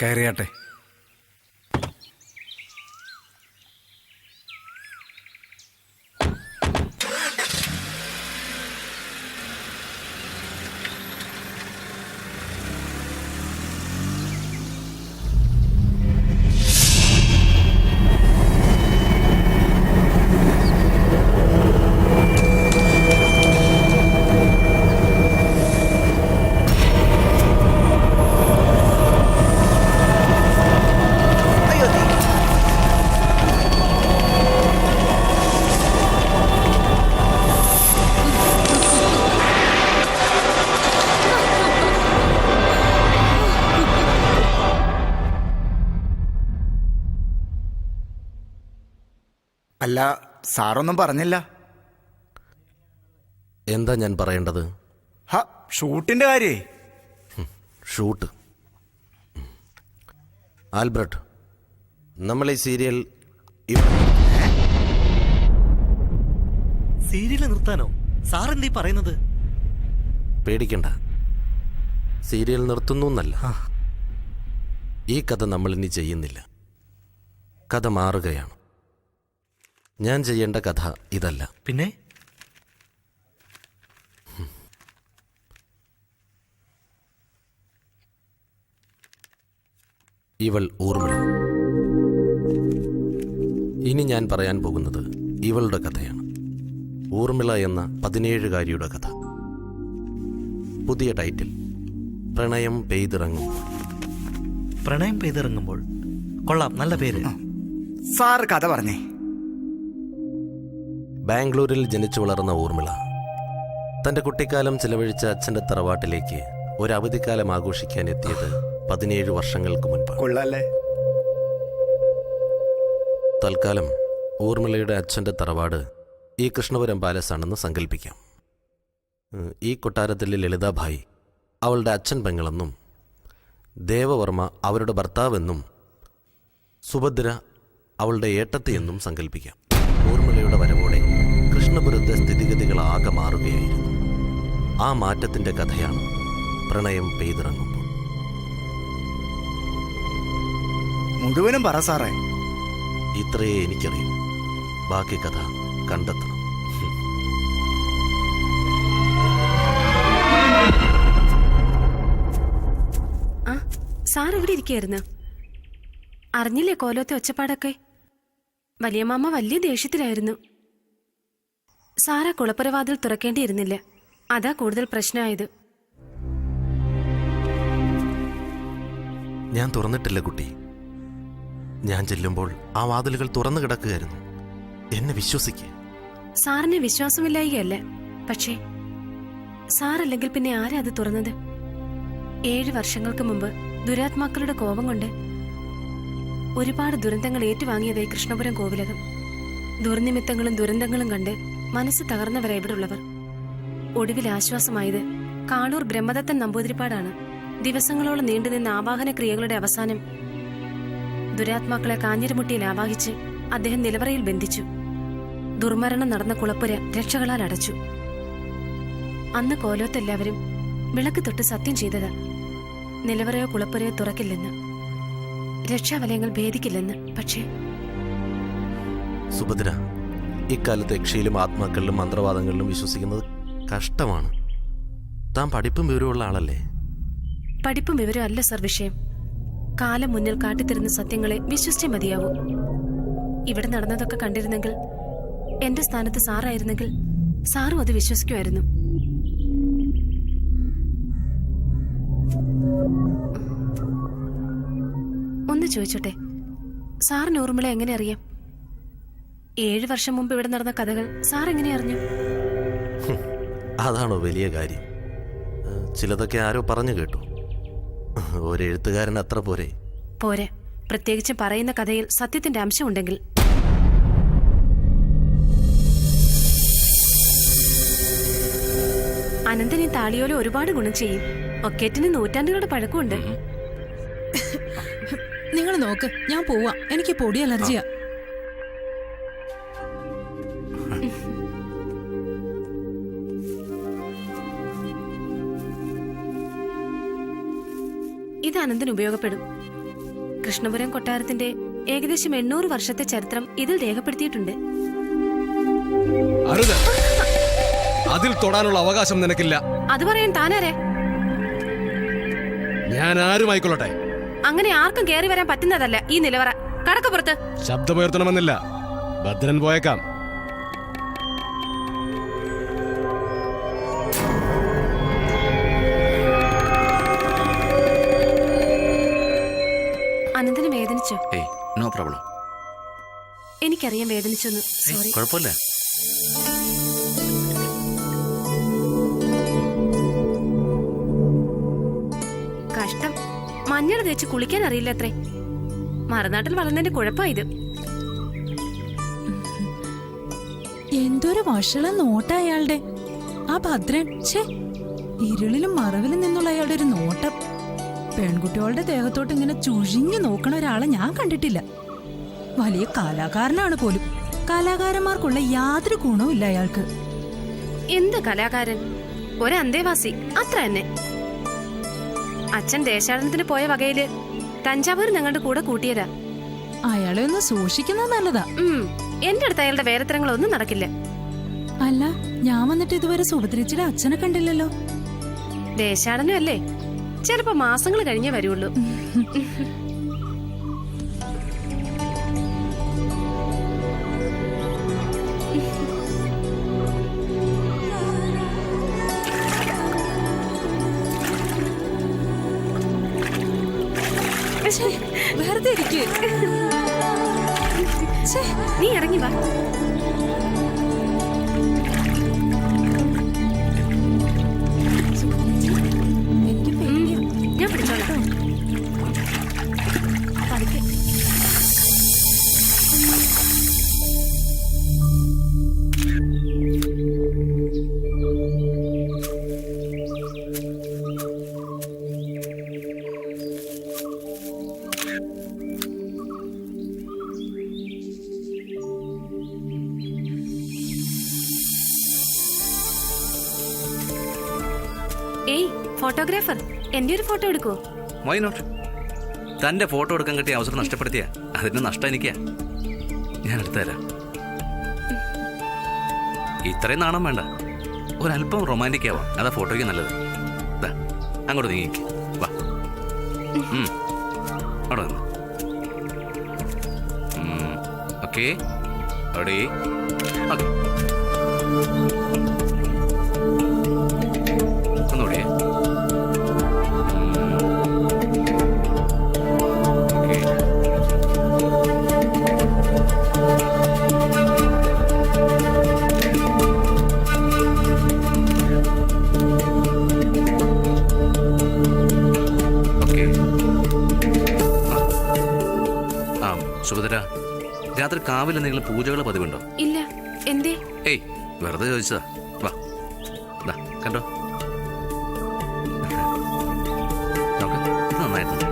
കയറിയാട്ടെ. അല്ല, സാറൊന്നും പറഞ്ഞില്ല. എന്താ ഞാൻ പറയേണ്ടത്? ഷൂട്ടിന്റെ കാര്യേ. ഷൂട്ട്. ആൽബർട്ട്, നമ്മൾ ഈ സീരിയൽ നിർത്താനോ? സാറെന്തീ പറയുന്നത്? പേടിക്കണ്ട, സീരിയൽ നിർത്തുന്നു എന്നല്ല. ഈ കഥ നമ്മൾ ഇനി ചെയ്യുന്നില്ല. കഥ മാറുകയാണ്. ഞാൻ ചെയ്യേണ്ട കഥ ഇതല്ല. പിന്നെ ഇവൾ ഊർമിള. ഇനി ഞാൻ പറയാൻ പോകുന്നത് ഇവളുടെ കഥയാണ്. ഊർമിള എന്ന 17-കാരിയുടെ കഥ. പുതിയ ടൈറ്റിൽ, പ്രണയം പെയ്തിറങ്ങും. പ്രണയം പെയ്തിറങ്ങുമ്പോൾ. കൊള്ളാം, നല്ല പേര്. സാർ കഥ പറഞ്ഞേ. ബാംഗ്ലൂരിൽ ജനിച്ചു വളർന്ന ഊർമിള തൻ്റെ കുട്ടിക്കാലം ചിലവഴിച്ച അച്ഛൻ്റെ തറവാട്ടിലേക്ക് ഒരു അവധിക്കാലം ആഘോഷിക്കാൻ എത്തിയത് 17 വർഷങ്ങൾക്ക് മുൻപ്. കൊള്ളാല്ലേ? തൽക്കാലം ഊർമിളയുടെ അച്ഛൻ്റെ തറവാട് ഈ കൃഷ്ണപുരം പാലസ് ആണെന്ന് സങ്കല്പിക്കാം. ഈ കൊട്ടാരത്തിലെ ലളിതാഭായി അവളുടെ അച്ഛൻ പെങ്ങളെന്നും ദേവവർമ്മ അവരുടെ ഭർത്താവെന്നും സുഭദ്ര അവളുടെ ഏട്ടത്തി എന്നും സങ്കല്പിക്കാം. ഊർമിളയുടെ വരവോടെ കൃഷ്ണപുരത്തെ സ്ഥിതിഗതികൾ ആകെ മാറുകയായിരുന്നു. ആ മാറ്റത്തിന്റെ കഥയാണ് പ്രണയം പെയ്തിറങ്ങുമ്പോൾ. മുഴുവനും പറ സാറേ. ഇത്രയേ എനിക്കറിയൂ. ബാക്കി കഥ കണ്ടെത്തണം. ആ സാർ ഇവിടെ ഇരിക്കുകയായിരുന്നു. അറിഞ്ഞില്ലേ കോലോത്തെ ഒച്ചപ്പാടൊക്കെ? വലിയ മാമ വലിയ ദേഷ്യത്തിലായിരുന്നു. സാറാ കുളപ്പുരവാതിൽ തുറക്കേണ്ടിയിരുന്നില്ല. അതാ കൂടുതൽ പ്രശ്നമായത്. ഞാൻ തുറന്നിട്ടില്ല കുട്ടി. ഞാൻ ചെല്ലുമ്പോൾ ആ വാതിലുകൾ തുറന്നു കിടക്കുകയായിരുന്നു. എന്നെ വിശ്വസിക്കേ. സാറിനെ വിശ്വാസമില്ലായികയല്ല, പക്ഷേ സാറല്ലെങ്കിൽ പിന്നെ ആരാ അത് തുറന്നത്? 7 വർഷങ്ങൾക്ക് മുമ്പ് ദുരാത്മാക്കളുടെ കോപം കൊണ്ട് ഒരുപാട് ദുരന്തങ്ങൾ ഏറ്റുവാങ്ങിയതായി കൃഷ്ണപുരം കോവിലകം. ദുർനിമിത്തങ്ങളും ദുരന്തങ്ങളും കണ്ട് മനസ്സ് തകർന്നവരാ ഇവിടുള്ളവർ. ഒടുവിൽ ആശ്വാസമായത് കാണൂർ ബ്രഹ്മദത്തൻ നമ്പൂതിരിപ്പാടാണ്. ദിവസങ്ങളോളം നീണ്ടുനിന്ന ആവാഹന ക്രിയകളുടെ അവസാനം ദുരാത്മാക്കളെ കാഞ്ഞിരമുട്ടിയിൽ ആവാഹിച്ച് അദ്ദേഹം നിലവറയിൽ ബന്ധിച്ചു. ദുർമരണം നടന്ന കുളപ്പുര രക്ഷകളാൽ അടച്ചു. അന്ന് കോലോത്തെല്ലാവരും വിളക്ക് തൊട്ട് സത്യം ചെയ്തതാ. നിലവറയോ കുളപ്പുരയോ തുറക്കില്ലെന്ന്, രക്ഷാവലയങ്ങൾ ഭേദിക്കില്ലെന്ന്. പക്ഷേ സുഭദ്ര, ഇക്കാലത്ത് യക്ഷിയിലും ആത്മാക്കളിലും മന്ത്രവാദങ്ങളിലും വിശ്വസിക്കുന്നത് കഷ്ടമാണ്. താൻ പഠിപ്പും വിവരമുള്ള ആളല്ലേ? പഠിപ്പും വിവരം അല്ല സർ വിഷയം. കാലം മുന്നിൽ കാട്ടിത്തരുന്ന സത്യങ്ങളെ വിശ്വസിച്ചേ മതിയാവൂ. ഇവിടെ നടന്നതൊക്കെ കണ്ടിരുന്നെങ്കിൽ, എന്റെ സ്ഥാനത്ത് സാറായിരുന്നെങ്കിൽ സാറും അത് വിശ്വസിക്കുമായിരുന്നു. ഒന്ന് ചോദിച്ചോട്ടെ, സാറിന് ഊർമിള എങ്ങനെ അറിയാം? 7 വർഷം മുമ്പ് ഇവിടെ നടന്ന കഥകൾ സാർ എങ്ങനെ അറിഞ്ഞു? അതാണോ വലിയ കാര്യം? ചിലതൊക്കെ ആരോ പറഞ്ഞു കേട്ടു. ഒരു എഴുത്തുകാരൻ അത്ര പോരെ? പോരെ, പ്രത്യേകിച്ച് പറയുന്ന കഥയിൽ സത്യത്തിന്റെ അംശമുണ്ടെങ്കിൽ. അനന്തൻ ഈ താളിയോല ഒരുപാട് ഗുണം ചെയ്യും. ഒക്കേറ്റിന് നൂറ്റാണ്ടുകളുടെ പഴക്കമുണ്ട്. നിങ്ങൾ നോക്ക്, ഞാൻ പോവാ. എനിക്ക് പൊടി അലർജിയാ. ഇത് അനന്തന് ഉപയോഗപ്പെടും. കൃഷ്ണപുരം കൊട്ടാരത്തിന്റെ ഏകദേശം 800 വർഷത്തെ ചരിത്രം ഇതിൽ രേഖപ്പെടുത്തിയിട്ടുണ്ട്. അരുത്, അതിൽ തൊടാനുള്ള അവകാശം നിനക്കില്ല. അത് പറയാൻ താനാരെ? ഞാൻ ആരുമായിക്കൊള്ളട്ടെ. അങ്ങനെ ആർക്കും കയറി വരാൻ പറ്റുന്നതല്ല ഈ നിലവറ. കടക്കപ്പുറത്ത്. ശബ്ദമുയർത്തണമെന്നില്ല. ഭദ്രൻ പോയേക്കാം. അനന്തന് വേദനിച്ചോ? No problem. എനിക്കറിയാൻ വേദനിച്ചൊന്നു. സോറി. കുഴപ്പമില്ല. കഷ്ടം, മഞ്ഞൾ തേച്ച് കുളിക്കാൻ അറിയില്ല അത്രേ. മറുനാട്ടിൽ വളർന്നതിന്റെ കുഴപ്പമായത്. എന്തൊരു വഷള നോട്ട അയാളുടെ. ആ ഭദ്രൻ, ഛേ, ഇരുളിലും മറവിലും നിന്നുള്ള അയാളുടെ ഒരു നോട്ടം. പെൺകുട്ടികളുടെ ദേഹത്തോട്ട് ഇങ്ങനെ ചുഴിഞ്ഞു നോക്കണ ഒരാളെ ഞാൻ കണ്ടിട്ടില്ല. വലിയ കലാകാരനാണ് പോലും. കലാകാരന്മാർക്കുള്ള യാതൊരു ഗുണവും ഇല്ല അയാൾക്ക്. എന്ത് കലാകാരൻ? ഒരു അന്തേവാസി, അത്ര തന്നെ. അച്ഛൻ ദേശാടനത്തിന് പോയ വകയില് തഞ്ചാവൂർ ഞങ്ങളുടെ കൂടെ കൂട്ടിയതാ. അയാളെ ഒന്ന് സൂക്ഷിക്കുന്നത് നല്ലതാ. എന്റെ അടുത്ത് അയാളുടെ വേരത്തരങ്ങളൊന്നും നടക്കില്ല. അല്ല, ഞാൻ വന്നിട്ട് ഇതുവരെ സുഭദ്രച്ചിയുടെ അച്ഛനെ കണ്ടില്ലല്ലോ. ദേശാടനം അല്ലേ, ചിലപ്പോ മാസങ്ങൾ കഴിഞ്ഞേ വരുള്ളൂ. വെറുതെ ഇരിക്ക്. നീ ഇറങ്ങി വാ. ഞാൻ പിടിച്ചോളാം. പതുക്കെ. ഏയ് ഫോട്ടോഗ്രാഫർ, എന്റെ ഒരു ഫോട്ടോ എടുക്കോ? Why not? തന്റെ ഫോട്ടോ എടുക്കാൻ കിട്ടിയ അവസരം നഷ്ടപ്പെടുത്തിയ അതിന് നഷ്ടം എനിക്കാ. ഞാൻ എടുത്തു തരാം. ഇത്രയും നാണം വേണ്ട, ഒരല്പം റൊമാൻറ്റിക് ആവാം. അതാ ഫോട്ടോയ്ക്ക് നല്ലത്. ദാ അങ്ങോട്ട് നീങ്ങിക്ക്. വാ, അവിടെ നിന്ന്. ഓക്കെ, അവിടെ ഓക്കെ. ഒന്നുകൂടിയേ. സുഭദ്ര, രാത്രി കാവിൽ എന്തെങ്കിലും പൂജകൾ പതിവുണ്ടോ? ഇല്ല. എന്തേ? ഏയ്, വെറുതെ ചോദിച്ചതാ. വാ, ദാ കണ്ടോ, നന്നായിട്ടുണ്ട്.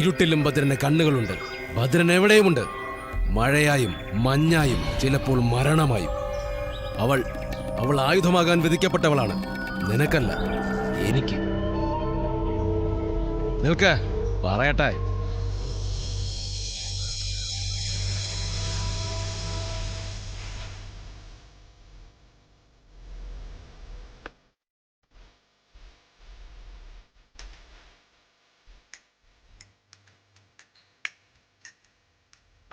ഇരുട്ടിലും ഭദ്രന് കണ്ണുകളുണ്ട്. ഭദ്രൻ എവിടെയുമുണ്ട്. മഴയായും മഞ്ഞായും ചിലപ്പോൾ മരണമായും. അവൾ ആയുധമാകാൻ വിധിക്കപ്പെട്ടവളാണ്. നിനക്കല്ല, എനിക്ക്. നിൽക്ക, പറയട്ടെ.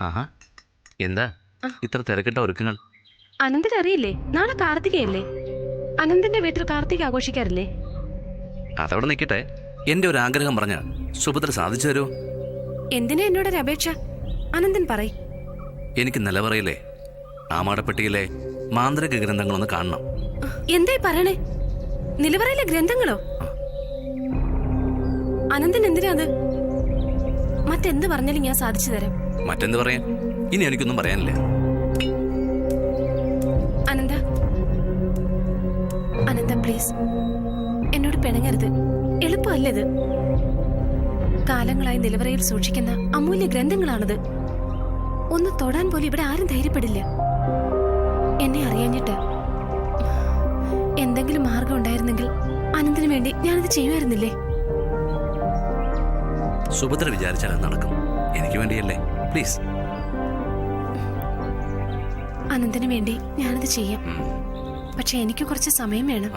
ആഹാ, എന്താ ഇത്ര തിരക്കിട്ട ഒരുക്കങ്ങൾ? അനന്തൻ അറിയില്ലേ, നാളെ കാർത്തികയല്ലേ? അനന്തന്റെ വീട്ടിൽ കാർത്തിക ആഘോഷിക്കാറില്ലേ? അതവിടെ നിൽക്കട്ടെ. എന്റെ ഒരു ആഗ്രഹം പറഞ്ഞ സുഭദ്ര സാധിച്ചു തരുമോ? എന്തിനാ എന്നോടൊരു അപേക്ഷ? അനന്തൻ പറയ്. എനിക്ക് നിലവറയിലെ ആമാടപ്പെട്ടിയിലെ മാന്ത്രിക ഗ്രന്ഥങ്ങളൊന്ന് കാണണം. എന്തായി പറയണേ? നിലവറയിലെ ഗ്രന്ഥങ്ങളോ? അനന്തൻ എന്തിനാ അത്? മറ്റെന്ത് പറഞ്ഞാലും ഞാൻ സാധിച്ചു തരാം. മറ്റെന്ത് പറയാൻ? ഇനി എനിക്കൊന്നും പറയാനില്ല. അനന്ത, അനന്ത പ്ലീസ്, എന്നോട് പിണങ്ങരുത്. എളുപ്പമല്ലത്. കാലങ്ങളായി നിലവറയിൽ സൂക്ഷിക്കുന്ന അമൂല്യ ഗ്രന്ഥങ്ങളാണത്. ഒന്ന് തൊടാൻ പോലും ഇവിടെ ആരും ധൈര്യപ്പെടില്ല. എന്നെ അറിയാഞ്ഞിട്ട് എന്തെങ്കിലും മാർഗം ഉണ്ടായിരുന്നെങ്കിൽ അനന്തന് വേണ്ടി ഞാനത് ചെയ്യുമായിരുന്നില്ലേ? സുഭദ്ര വിചാരിച്ചാൽ അത് നടക്കും. എനിക്ക് വേണ്ടിയല്ലേ? പ്ലീസ്. അനന്തന് വേണ്ടി ഞാനത് ചെയ്യാം. പക്ഷെ എനിക്ക് കുറച്ച് സമയം വേണം.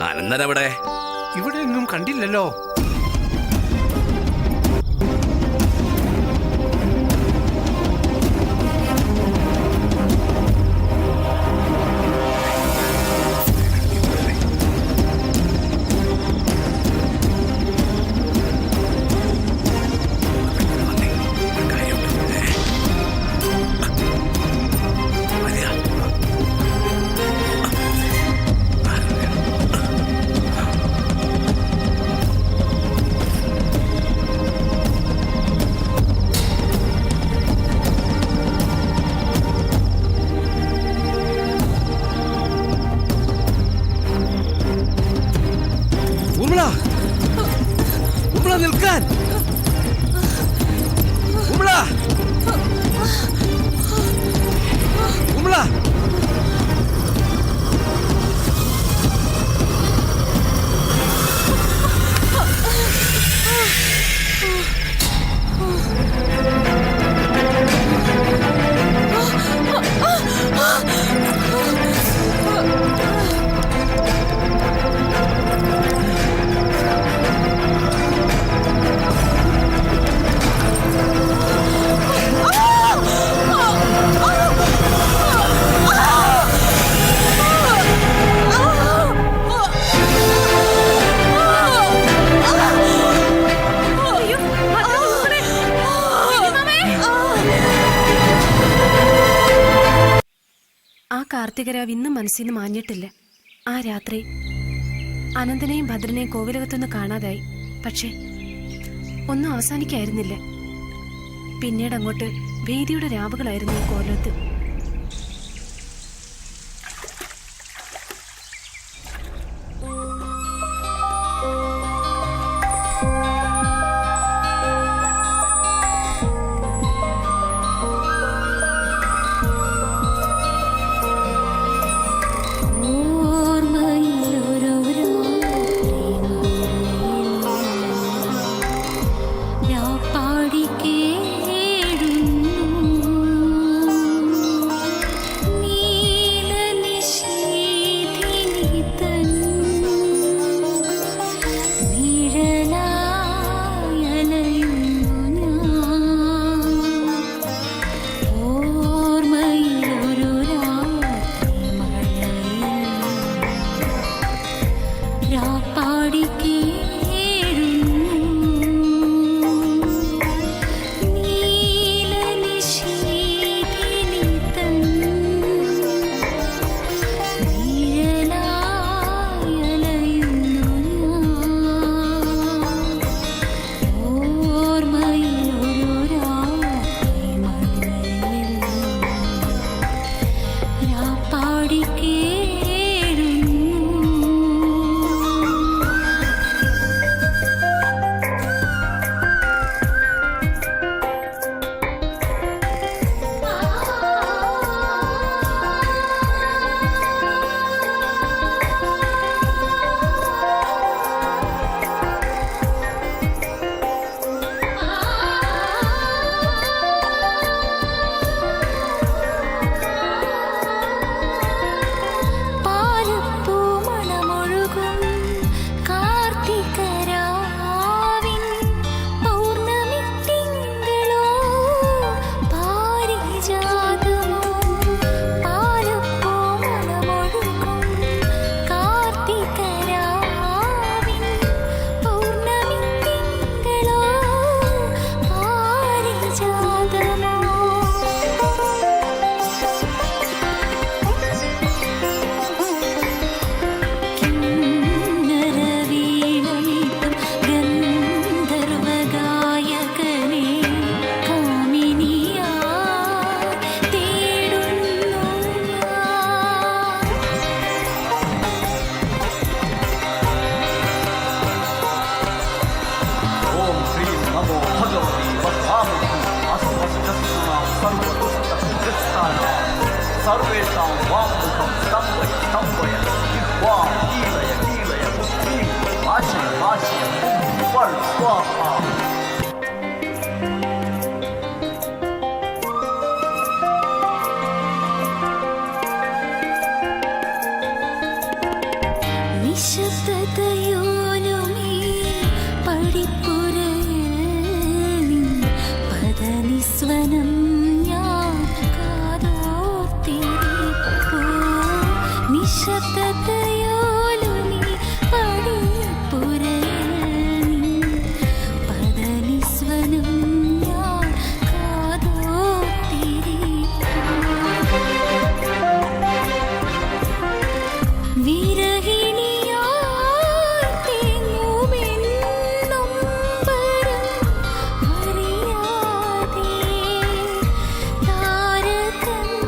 അനന്തനെവിടെ? ഇവിടെ എങ്ങും കണ്ടില്ലല്ലോ. നിൽക്കാൻ കാർത്തികരാവ് ഇന്നും മനസ്സിൽ നിന്ന് മാഞ്ഞിട്ടില്ല. ആ രാത്രി അനന്തനെയും ഭദ്രനെയും കോവിലകത്തൊന്ന് കാണാതായി. പക്ഷേ ഒന്നും അവസാനിക്കായിരുന്നില്ല. പിന്നീട് അങ്ങോട്ട് ഭീതിയുടെ രാവുകളായിരുന്നു ഈ കോലത്ത്. നീ നിശബ്ദതയോലുമീ പടിപ്പുരയിൽ പദനിസ്വനം ഞാൻ കാതോർത്തിരിപ്പൂ. നിശബ്ദതയോലുമീ പടിപ്പുരയിൽ പദനിസ്വനം ഞാൻ കാതോർത്തിരിപ്പൂ. വിരഹിണിയായി തേങ്ങുമെന്നും പരം അറിയാതെ താരകങ്ങൾ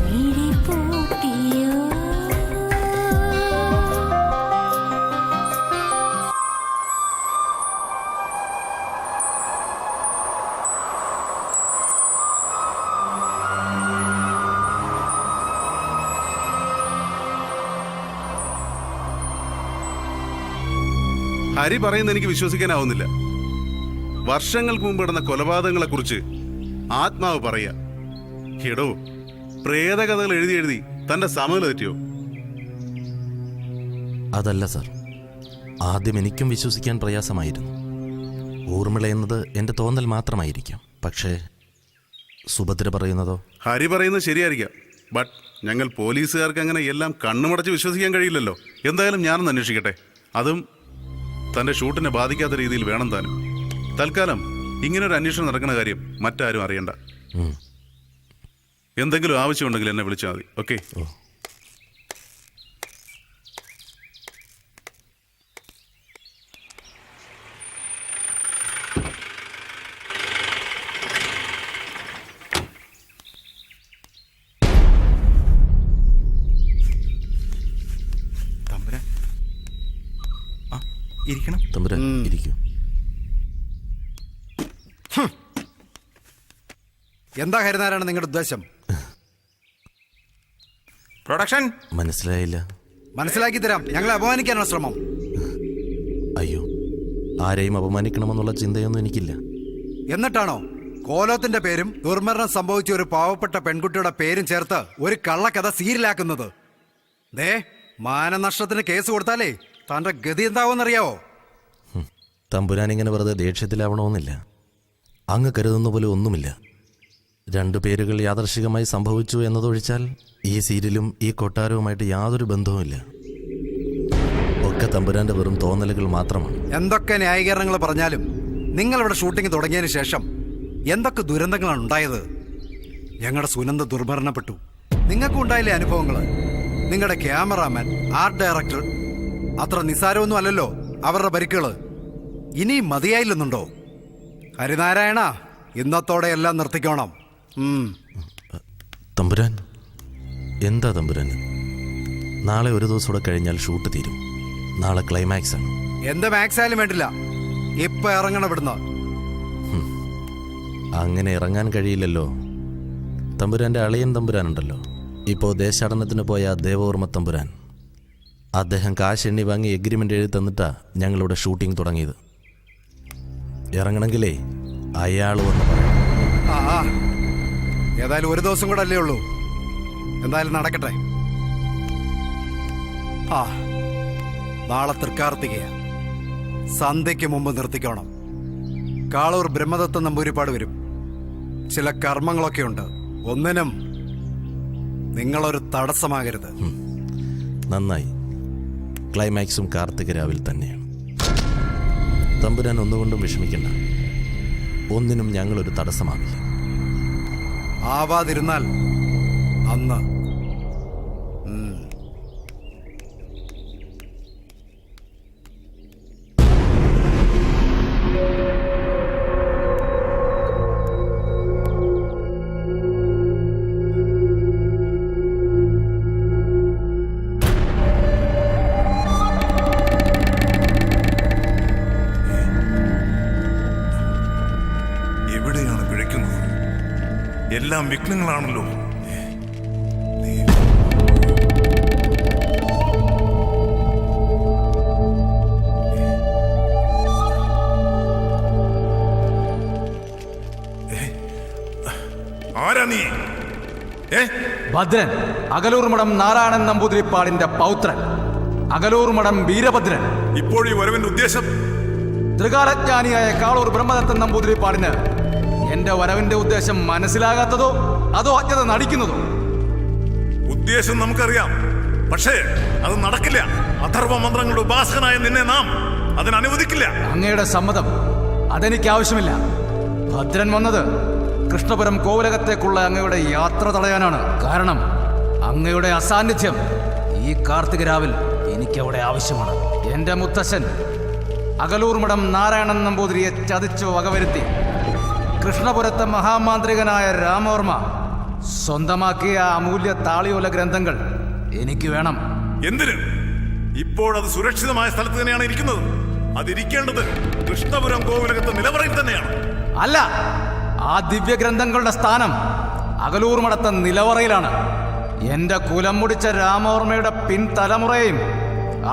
മിഴിപൂട്ടിയോ. ഹരി പറയുന്നത് എനിക്ക് വിശ്വസിക്കാനാവുന്നില്ല. വർഷങ്ങൾക്ക് മുമ്പ് നടന്ന കൊലപാതകങ്ങളെ കുറിച്ച് ആത്മാവ് പറയാ. എടോ, പ്രേതകഥകൾ എഴുതി എഴുതി തന്റെ സമനില തെറ്റിയോ? അതല്ല സാർ, ആദ്യം എനിക്കും വിശ്വസിക്കാൻ പ്രയാസമായിരുന്നു. ഊർമിള എന്നത് എൻ്റെ തോന്നൽ മാത്രമായിരിക്കാം. പക്ഷേ സുഭദ്ര പറയുന്നതോ? ഹരി പറയുന്നത് ശരിയായിരിക്കാം. ബട്ട് ഞങ്ങൾ പോലീസുകാർക്ക് അങ്ങനെ എല്ലാം കണ്ണുമടച്ച് വിശ്വസിക്കാൻ കഴിയില്ലല്ലോ. എന്തായാലും ഞാനൊന്ന് അന്വേഷിക്കട്ടെ. അതും തന്റെ ഷൂട്ടിനെ ബാധിക്കാത്ത രീതിയിൽ വേണം താനും. തൽക്കാലം ഇങ്ങനൊരു അന്വേഷണം നടക്കുന്ന കാര്യം മറ്റാരും അറിയണ്ട. എന്തെങ്കിലും ആവശ്യമുണ്ടെങ്കിൽ എന്നെ വിളിച്ചാൽ മതി. ഓക്കെ? ഇരിക്കണം. തമ്പുരാൻ ഇരിക്കും. എന്താ ഹരിനാരായണ നിങ്ങളുടെ ഉദ്ദേശം? പ്രൊഡക്ഷൻ മനസ്സിലായില്ല. മനസ്സിലാക്കി തരാം. ഞങ്ങളെ അപമാനിക്കാനാണ് ശ്രമം. അയ്യോ, ആരെയും അപമാനിക്കണമെന്നുള്ള ചിന്തയൊന്നും എനിക്കില്ല. എന്നിട്ടാണോ കോലോത്തിന്റെ പേരും ദുർമരണം സംഭവിച്ച ഒരു പാവപ്പെട്ട പെൺകുട്ടിയുടെ പേരും ചേർത്ത് ഒരു കള്ളക്കഥ സീരിയലാക്കുന്നത്? ദേ, മാനനഷ്ടത്തിന് കേസ് കൊടുത്താലേ തന്റെ ഗതി എന്താവെന്നറിയാവോ? തമ്പുരാൻ ഇങ്ങനെ വെറുതെ ദേഷ്യത്തിലാവണമെന്നില്ല. അങ്ങ് കരുതുന്ന പോലെ ഒന്നുമില്ല. രണ്ടു പേരുകൾ യാദർശികമായി സംഭവിച്ചു എന്നതൊഴിച്ചാൽ ഈ സീരിയലും ഈ കൊട്ടാരവുമായിട്ട് യാതൊരു ബന്ധവുമില്ല. ഒക്കെ തമ്പുരാന്റെ വെറും തോന്നലുകൾ മാത്രമാണ്. എന്തൊക്കെ ന്യായീകരണങ്ങൾ പറഞ്ഞാലും നിങ്ങളിവിടെ ഷൂട്ടിംഗ് തുടങ്ങിയതിന് ശേഷം എന്തൊക്കെ ദുരന്തങ്ങളാണ് ഉണ്ടായത്? ഞങ്ങളുടെ സുനന്ദ ദുർമരണപ്പെട്ടു. നിങ്ങൾക്കും ഉണ്ടായില്ലേ അനുഭവങ്ങൾ? നിങ്ങളുടെ ക്യാമറാമാൻ, ആർട്ട് ഡയറക്ടർ അത്ര നിസ്സാരമൊന്നും അല്ലല്ലോ അവരുടെ പരിക്കുകൾ. ഇനിയും മതിയായില്ലെന്നുണ്ടോ? ഹരിനാരായണ, ഇന്നത്തോടെ എല്ലാം നിർത്തിക്കോണം. തമ്പുരാൻ എന്താ തമ്പുരാൻ? നാളെ ഒരു ദിവസം കൂടെ കഴിഞ്ഞാൽ ഷൂട്ട് തീരും. നാളെ ക്ലൈമാക്സ് ആണ്. എന്ത് മാക്സ് ആയാലും വേണ്ടില്ല, ഇപ്പൊ ഇറങ്ങണം ഇവിടുന്ന്. അങ്ങനെ ഇറങ്ങാൻ കഴിയില്ലല്ലോ. തമ്പുരാന്റെ അളിയൻ തമ്പുരാനുണ്ടല്ലോ, ഇപ്പോൾ ദേശാടനത്തിന് പോയ ദേവവർമ്മ തമ്പുരാൻ. അദ്ദേഹം കാശ് എണ്ണി വാങ്ങി എഗ്രിമെൻ്റ് എഴുതി തന്നിട്ടാ ഞങ്ങളിവിടെ ഷൂട്ടിംഗ് തുടങ്ങിയത്. ഇറങ്ങണമെങ്കിലേ അയാൾ വന്ന് പറയണം. ഏതായാലും ഒരു ദിവസം കൂടെ അല്ലേ ഉള്ളൂ. എന്തായാലും നടക്കട്ടെ. നാളെ തൃക്കാർത്തികയാ. സന്ധ്യയ്ക്ക് മുമ്പ് നിർത്തിക്കോണം. കാളൂർ ബ്രഹ്മദത്ത നമ്പൂരിപ്പാട് വരും. ചില കർമ്മങ്ങളൊക്കെ ഉണ്ട്. ഒന്നിനും നിങ്ങളൊരു തടസ്സമാകരുത്. നന്നായി. ക്ലൈമാക്സും കാർത്തിക രാവിൽ തന്നെയാണ്. തമ്പുരാൻ ഒന്നുകൊണ്ടും വിഷമിക്കണ്ട. ഒന്നിനും ഞങ്ങളൊരു തടസ്സമാവില്ല. ആവാതിരുന്നാൽ അന്ന് എവിടെയാണ് പിഴയ്ക്കുന്നത്? എല്ലാം വിഘ്നങ്ങളാണല്ലോ. ആരാ നീ? ഭദ്രൻ, അകലൂർമഠം നാരായണൻ നമ്പൂതിരിപ്പാടിന്റെ പൗത്രൻ. അകലൂർ മഠം വീരഭദ്രൻ. ഇപ്പോൾ ഈ വരവിന്റെ ഉദ്ദേശം? ത്രികാലജ്ഞാനിയായ കാളൂർ ബ്രഹ്മദത്തൻ നമ്പൂതിരിപ്പാടിന് എന്റെ വരവിന്റെ ഉദ്ദേശം മനസ്സിലാകാത്തതോ അതോ അജ്ഞത നടിക്കുന്നതോ? ഉദ്ദേശം നമുക്കറിയാം, പക്ഷേ അത് നടക്കില്ല. അഥർവ മന്ത്രങ്ങളുടെ ഉപാസകനായ നിന്നെ നാം അതിനനുവദിക്കില്ല. അങ്ങയുടെ സമ്മതം അതെനിക്ക് ആവശ്യമില്ല. ഭദ്രൻ വന്നത് കൃഷ്ണപുരം കോവിലകത്തേക്കുള്ള അങ്ങയുടെ യാത്ര തടയാനാണ്. കാരണം അങ്ങയുടെ അസാന്നിധ്യം ഈ കാർത്തിക രാവിൽ എനിക്കവിടെ ആവശ്യമാണ്. എന്റെ മുത്തശ്ശൻ അകലൂർ മഠം നാരായണൻ നമ്പൂതിരിയെ ചതിച്ചു വകവരുത്തി കൃഷ്ണപുരത്തെ മഹാമാന്ത്രികനായ രാമവർമ്മ സ്വന്തമാക്കിയ അമൂല്യ താളിയോല ഗ്രന്ഥങ്ങൾ എനിക്ക് വേണം. എന്തിന്? ഇപ്പോഴത് സുരക്ഷിതമായ സ്ഥലത്ത് തന്നെയാണ് ഇരിക്കുന്നത്. അതിരിക്കേണ്ടത് കൃഷ്ണപുരം കോവിലകത്തെ നിലവറയിൽ തന്നെയാണ്. അല്ല, ആ ദിവ്യഗ്രന്ഥങ്ങളുടെ സ്ഥാനം അകലൂർ മഠത്തെ നിലവറയിലാണ്. എന്റെ കുലം മുടിച്ച രാമവർമ്മയുടെ പിൻതലമുറയും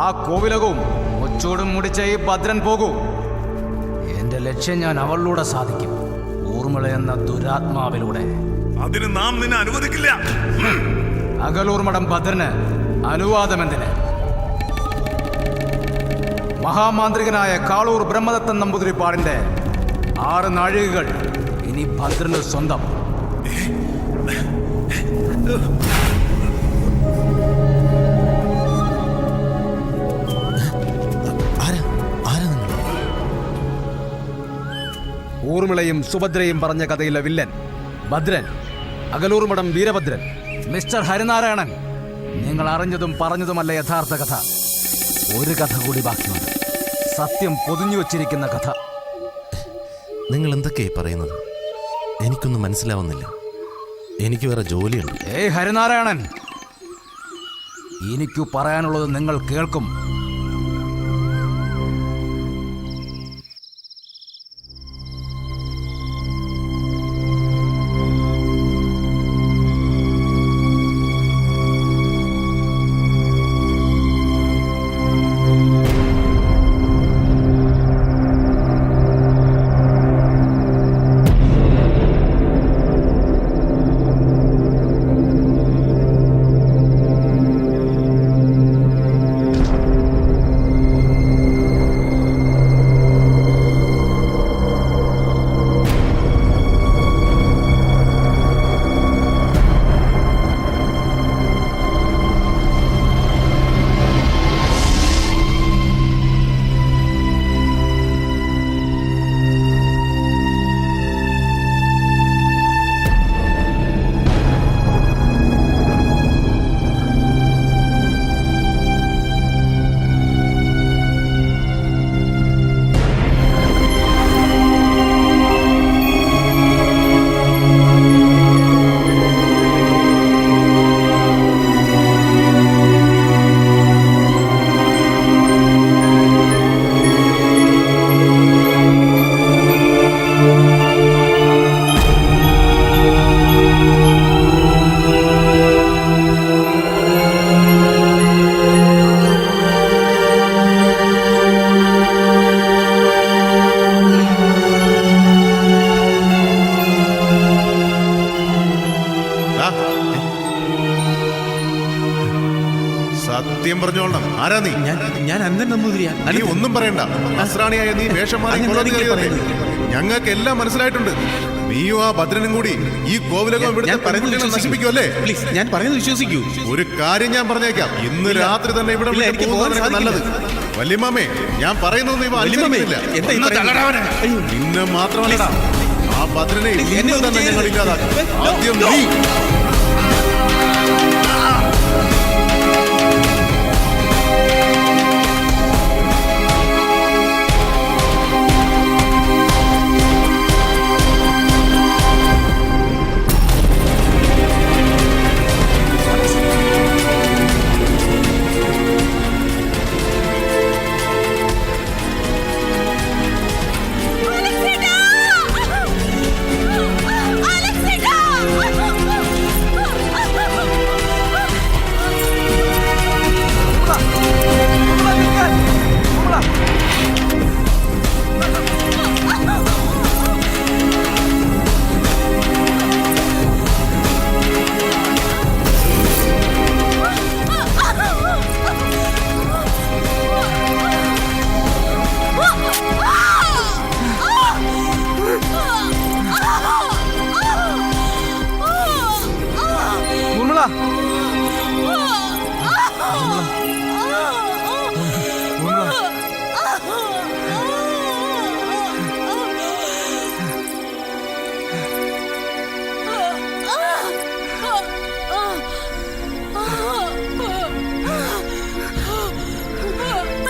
ആ കോവിലകവും ഒച്ചോടും മുടിച്ച ഈ ഭദ്രൻ പോകൂ. എന്റെ ലക്ഷ്യം ഞാൻ അവളിലൂടെ സാധിക്കും, ഊർമിള എന്ന ദുരാത്മാവിലൂടെ. അതിന് നാം നിന്നെ അനുവദിക്കില്ല. അകലൂർ മഠം ഭദ്രന് അനുവാദമെന്തിന്? മഹാമാന്ത്രികനായ കാളൂർ ബ്രഹ്മദത്തൻ നമ്പൂതിരിപ്പാടിന്റെ 6 നാഴികകൾ ഇനി ഭദ്രന് സ്വന്തം. ഊർമിളയും സുഭദ്രയും പറഞ്ഞ കഥയിലെ വില്ലൻ ഭദ്രൻ, അകലൂർ മഠം വീരഭദ്രൻ. മിസ്റ്റർ ഹരിനാരായണൻ, നിങ്ങൾ അറിഞ്ഞതും പറഞ്ഞതുമല്ല യഥാർത്ഥ കഥ. ഒരു കഥ കൂടി ബാക്കിയുണ്ട്, സത്യം പൊതിഞ്ഞു വച്ചിരിക്കുന്ന കഥ. നിങ്ങൾ എന്തൊക്കെയായി പറയുന്നത്? എനിക്കൊന്നും മനസ്സിലാവുന്നില്ല. എനിക്ക് വേറെ ജോലിയുണ്ട്. ഏയ് ഹരിനാരായണൻ, എനിക്കു പറയാനുള്ളത് നിങ്ങൾ കേൾക്കും. സത്യം പറഞ്ഞോളണം. ആരാ നീ? ഞാൻ അന്തൻ നമ്പൂതിരിയാ. നീ ഒന്നും പറയണ്ട. നസ്രാണിയായ നീ വേഷം മാറി ഞങ്ങൾക്ക് എല്ലാം മനസ്സിലായിട്ടുണ്ട്. നീയും ആ ഭദ്രനും കൂടി ഈ കോവിലകം ഇവിടുത്തെ നശിപ്പിക്കുമല്ലേ? പ്ലീസ്, ഞാൻ പറയുന്നത് വിശ്വസിക്കൂ. ഒരു കാര്യം ഞാൻ പറഞ്ഞേക്കാം, ഇന്ന് രാത്രി തന്നെ ഇവിടെ പോകുന്നതാണ് നല്ലത്. വല്യമാമേ, ഞാൻ പറയുന്നത് ഇവ അനുസരിക്കുന്നില്ല. നിന്നെ മാത്രമല്ല, ആ ഭദ്രനെ ഇന്ന് തന്നെ ഞങ്ങൾ ഇല്ലാതാക്കും. ആദ്യം നീ.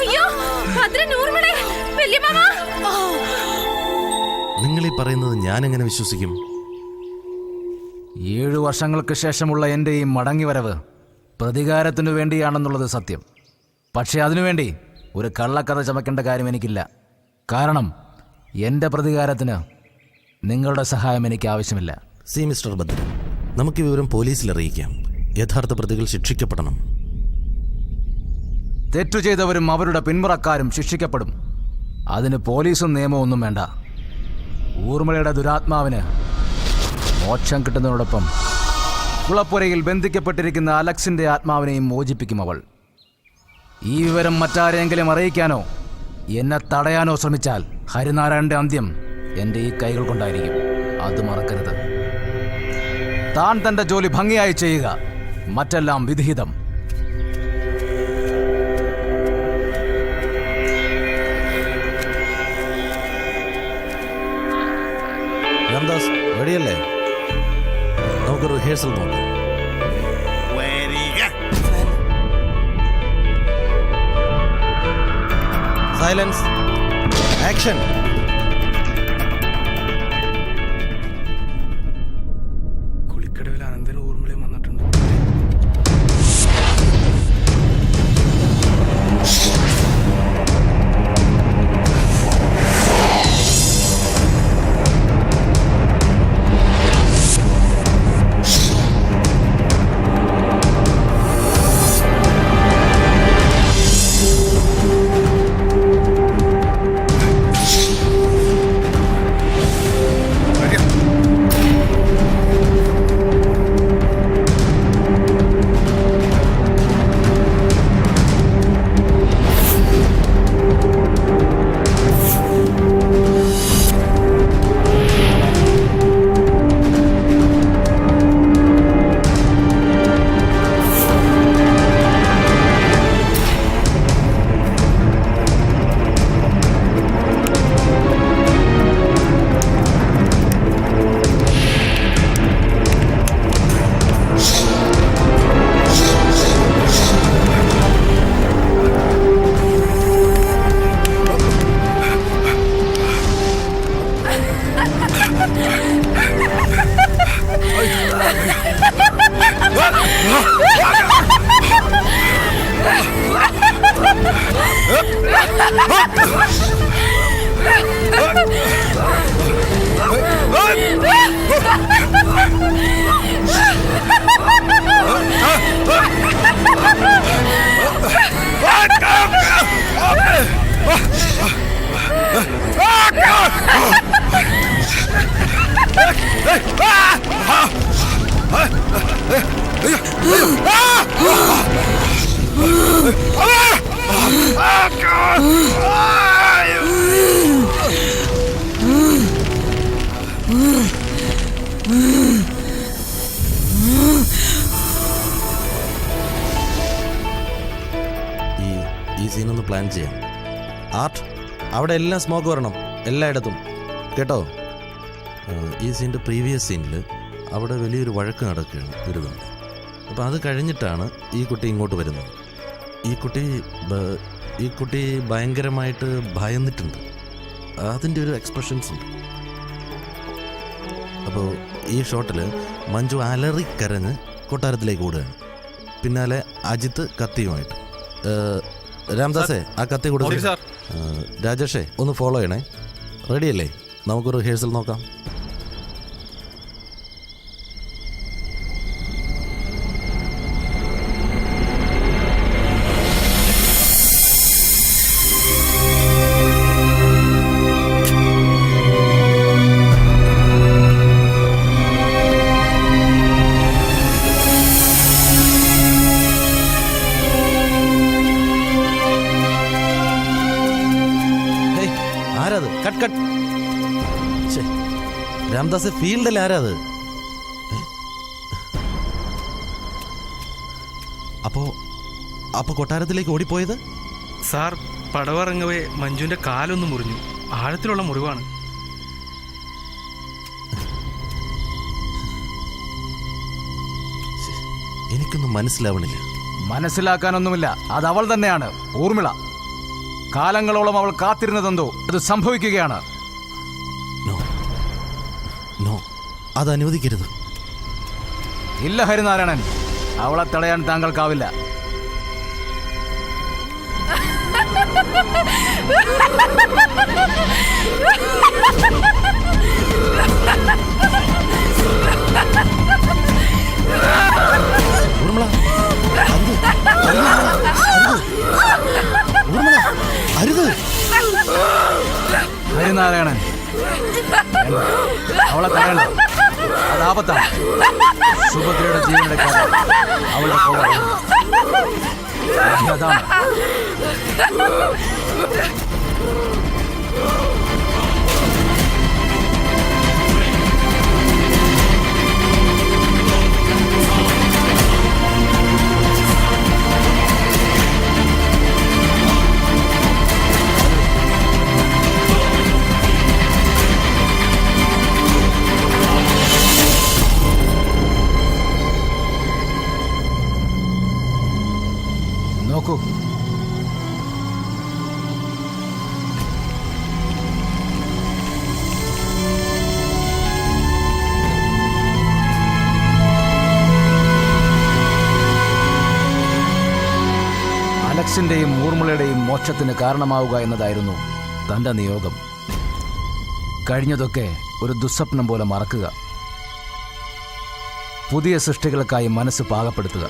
അയ്യോ ഭദ്രൻ ഊർമിളെ വല്യമാമ. നിങ്ങൾ ഈ പറയുന്നത് ഞാൻ എങ്ങനെ വിശ്വസിക്കും? 7 വർഷങ്ങൾക്ക് ശേഷമുള്ള എൻ്റെ ഈ മടങ്ങിവരവ് പ്രതികാരത്തിനു വേണ്ടിയാണെന്നുള്ളത് സത്യം. പക്ഷേ അതിനുവേണ്ടി ഒരു കള്ളക്കഥ ചമക്കേണ്ട കാര്യം എനിക്കില്ല. കാരണം എൻ്റെ പ്രതികാരത്തിന് നിങ്ങളുടെ സഹായം എനിക്ക് ആവശ്യമില്ല. സി മിസ്റ്റർ ഭദ്രൻ, നമുക്ക് ഈ വിവരം പോലീസിൽ അറിയിക്കാം. യഥാർത്ഥ പ്രതികൾ ശിക്ഷിക്കപ്പെടണം. തെറ്റു ചെയ്തവരും അവരുടെ പിന്മുറക്കാരും ശിക്ഷിക്കപ്പെടും. അതിന് പോലീസും നിയമവും ഒന്നും വേണ്ട. ഊർമിളയുടെ ദുരാത്മാവിന് മോക്ഷം കിട്ടുന്നതോടൊപ്പം കുളപ്പുരയിൽ ബന്ധിക്കപ്പെട്ടിരിക്കുന്ന അലക്സിന്റെ ആത്മാവിനെയും മോചിപ്പിക്കും അവൾ. ഈ വിവരം മറ്റാരെങ്കിലും അറിയിക്കാനോ എന്നെ തടയാനോ ശ്രമിച്ചാൽ ഹരിനാരായണന്റെ അന്ത്യം എൻ്റെ ഈ കൈകൾ കൊണ്ടായിരിക്കും. അത് മറക്കരുത്. താൻ തന്റെ ജോലി ഭംഗിയായി ചെയ്യുക, മറ്റെല്ലാം വിധിഹിതം. രാംദാസ് റെഡിയല്ലേ? നമുക്ക് റിഹേഴ്സൽ നോക്കാം. Silence, action. കുളിക്കടവിൽ അനന്തനും ഊർമിളയും വന്നിട്ടുണ്ട്. ഈ സീനൊന്ന് പ്ലാൻ ചെയ്യാം. ആർട്ട്, അവിടെ എല്ലാം സ്മോക്ക് വരണം, എല്ലായിടത്തും, കേട്ടോ? ഈ സീൻ്റെ പ്രീവിയസ് സീനിൽ അവിടെ വലിയൊരു വഴക്ക് നടക്കുകയാണ് ഒരുതുണ്ട്. അപ്പോൾ അത് കഴിഞ്ഞിട്ടാണ് ഈ കുട്ടി ഇങ്ങോട്ട് വരുന്നത്. ഈ കുട്ടി ഭയങ്കരമായിട്ട് ഭയന്നിട്ടുണ്ട്. അതിൻ്റെ ഒരു എക്സ്പ്രഷൻസ് ഉണ്ട്. അപ്പോൾ ഈ ഷോട്ടിൽ മഞ്ജു അലറിക്കരഞ്ഞ് കൊട്ടാരത്തിലേക്ക് ഓടുകയാണ്. പിന്നാലെ അജിത്ത് കത്തിയുമായിട്ട്. രാംദാസേ, ആ കത്തി കൊടുക്കുക. രാജേഷേ, ഒന്ന് ഫോളോ ചെയ്യണേ. റെഡിയല്ലേ? നമുക്ക് റിഹേഴ്സൽ നോക്കാം. രാംദാസ്, ഫീൽഡിൽ ആരാത്? അപ്പൊ കൊട്ടാരത്തിലേക്ക് ഓടിപ്പോയത്? സാർ, പടവറങ്ങവേ മഞ്ജുവിന്റെ കാലൊന്ന് മുറിഞ്ഞു. ആഴത്തിലുള്ള മുറിവാണ്. എനിക്കൊന്നും മനസ്സിലാവണില്ല. മനസ്സിലാക്കാനൊന്നുമില്ല, അത് അവൾ തന്നെയാണ്, ഊർമിള. കാലങ്ങളോളം അവൾ കാത്തിരുന്നതെന്തോ അത് സംഭവിക്കുകയാണ്. നോ, അത് അനുവദിക്കരുത്. ഇല്ല ഹരിനാരായണൻ, അവളെ തടയാൻ താങ്കൾക്കാവില്ല. ഊർമിള, അരുത്. ഹരിനാരായണൻ, അവളെ തടയണ്ട, അത് ആപത്താണ്. സുഭദ്രയുടെ ജീവനെടുക്കാതെ അവളുടെ അതാണ്. നോക്കൂ, അലക്സിന്റെയും ഊർമിളയുടെയും മോക്ഷത്തിന് കാരണമാവുക എന്നതായിരുന്നു തന്റെ നിയോഗം. കഴിഞ്ഞതൊക്കെ ഒരു ദുസ്വപ്നം പോലെ മറക്കുക, പുതിയ സൃഷ്ടികൾക്കായി മനസ്സ് പാകപ്പെടുത്തുക.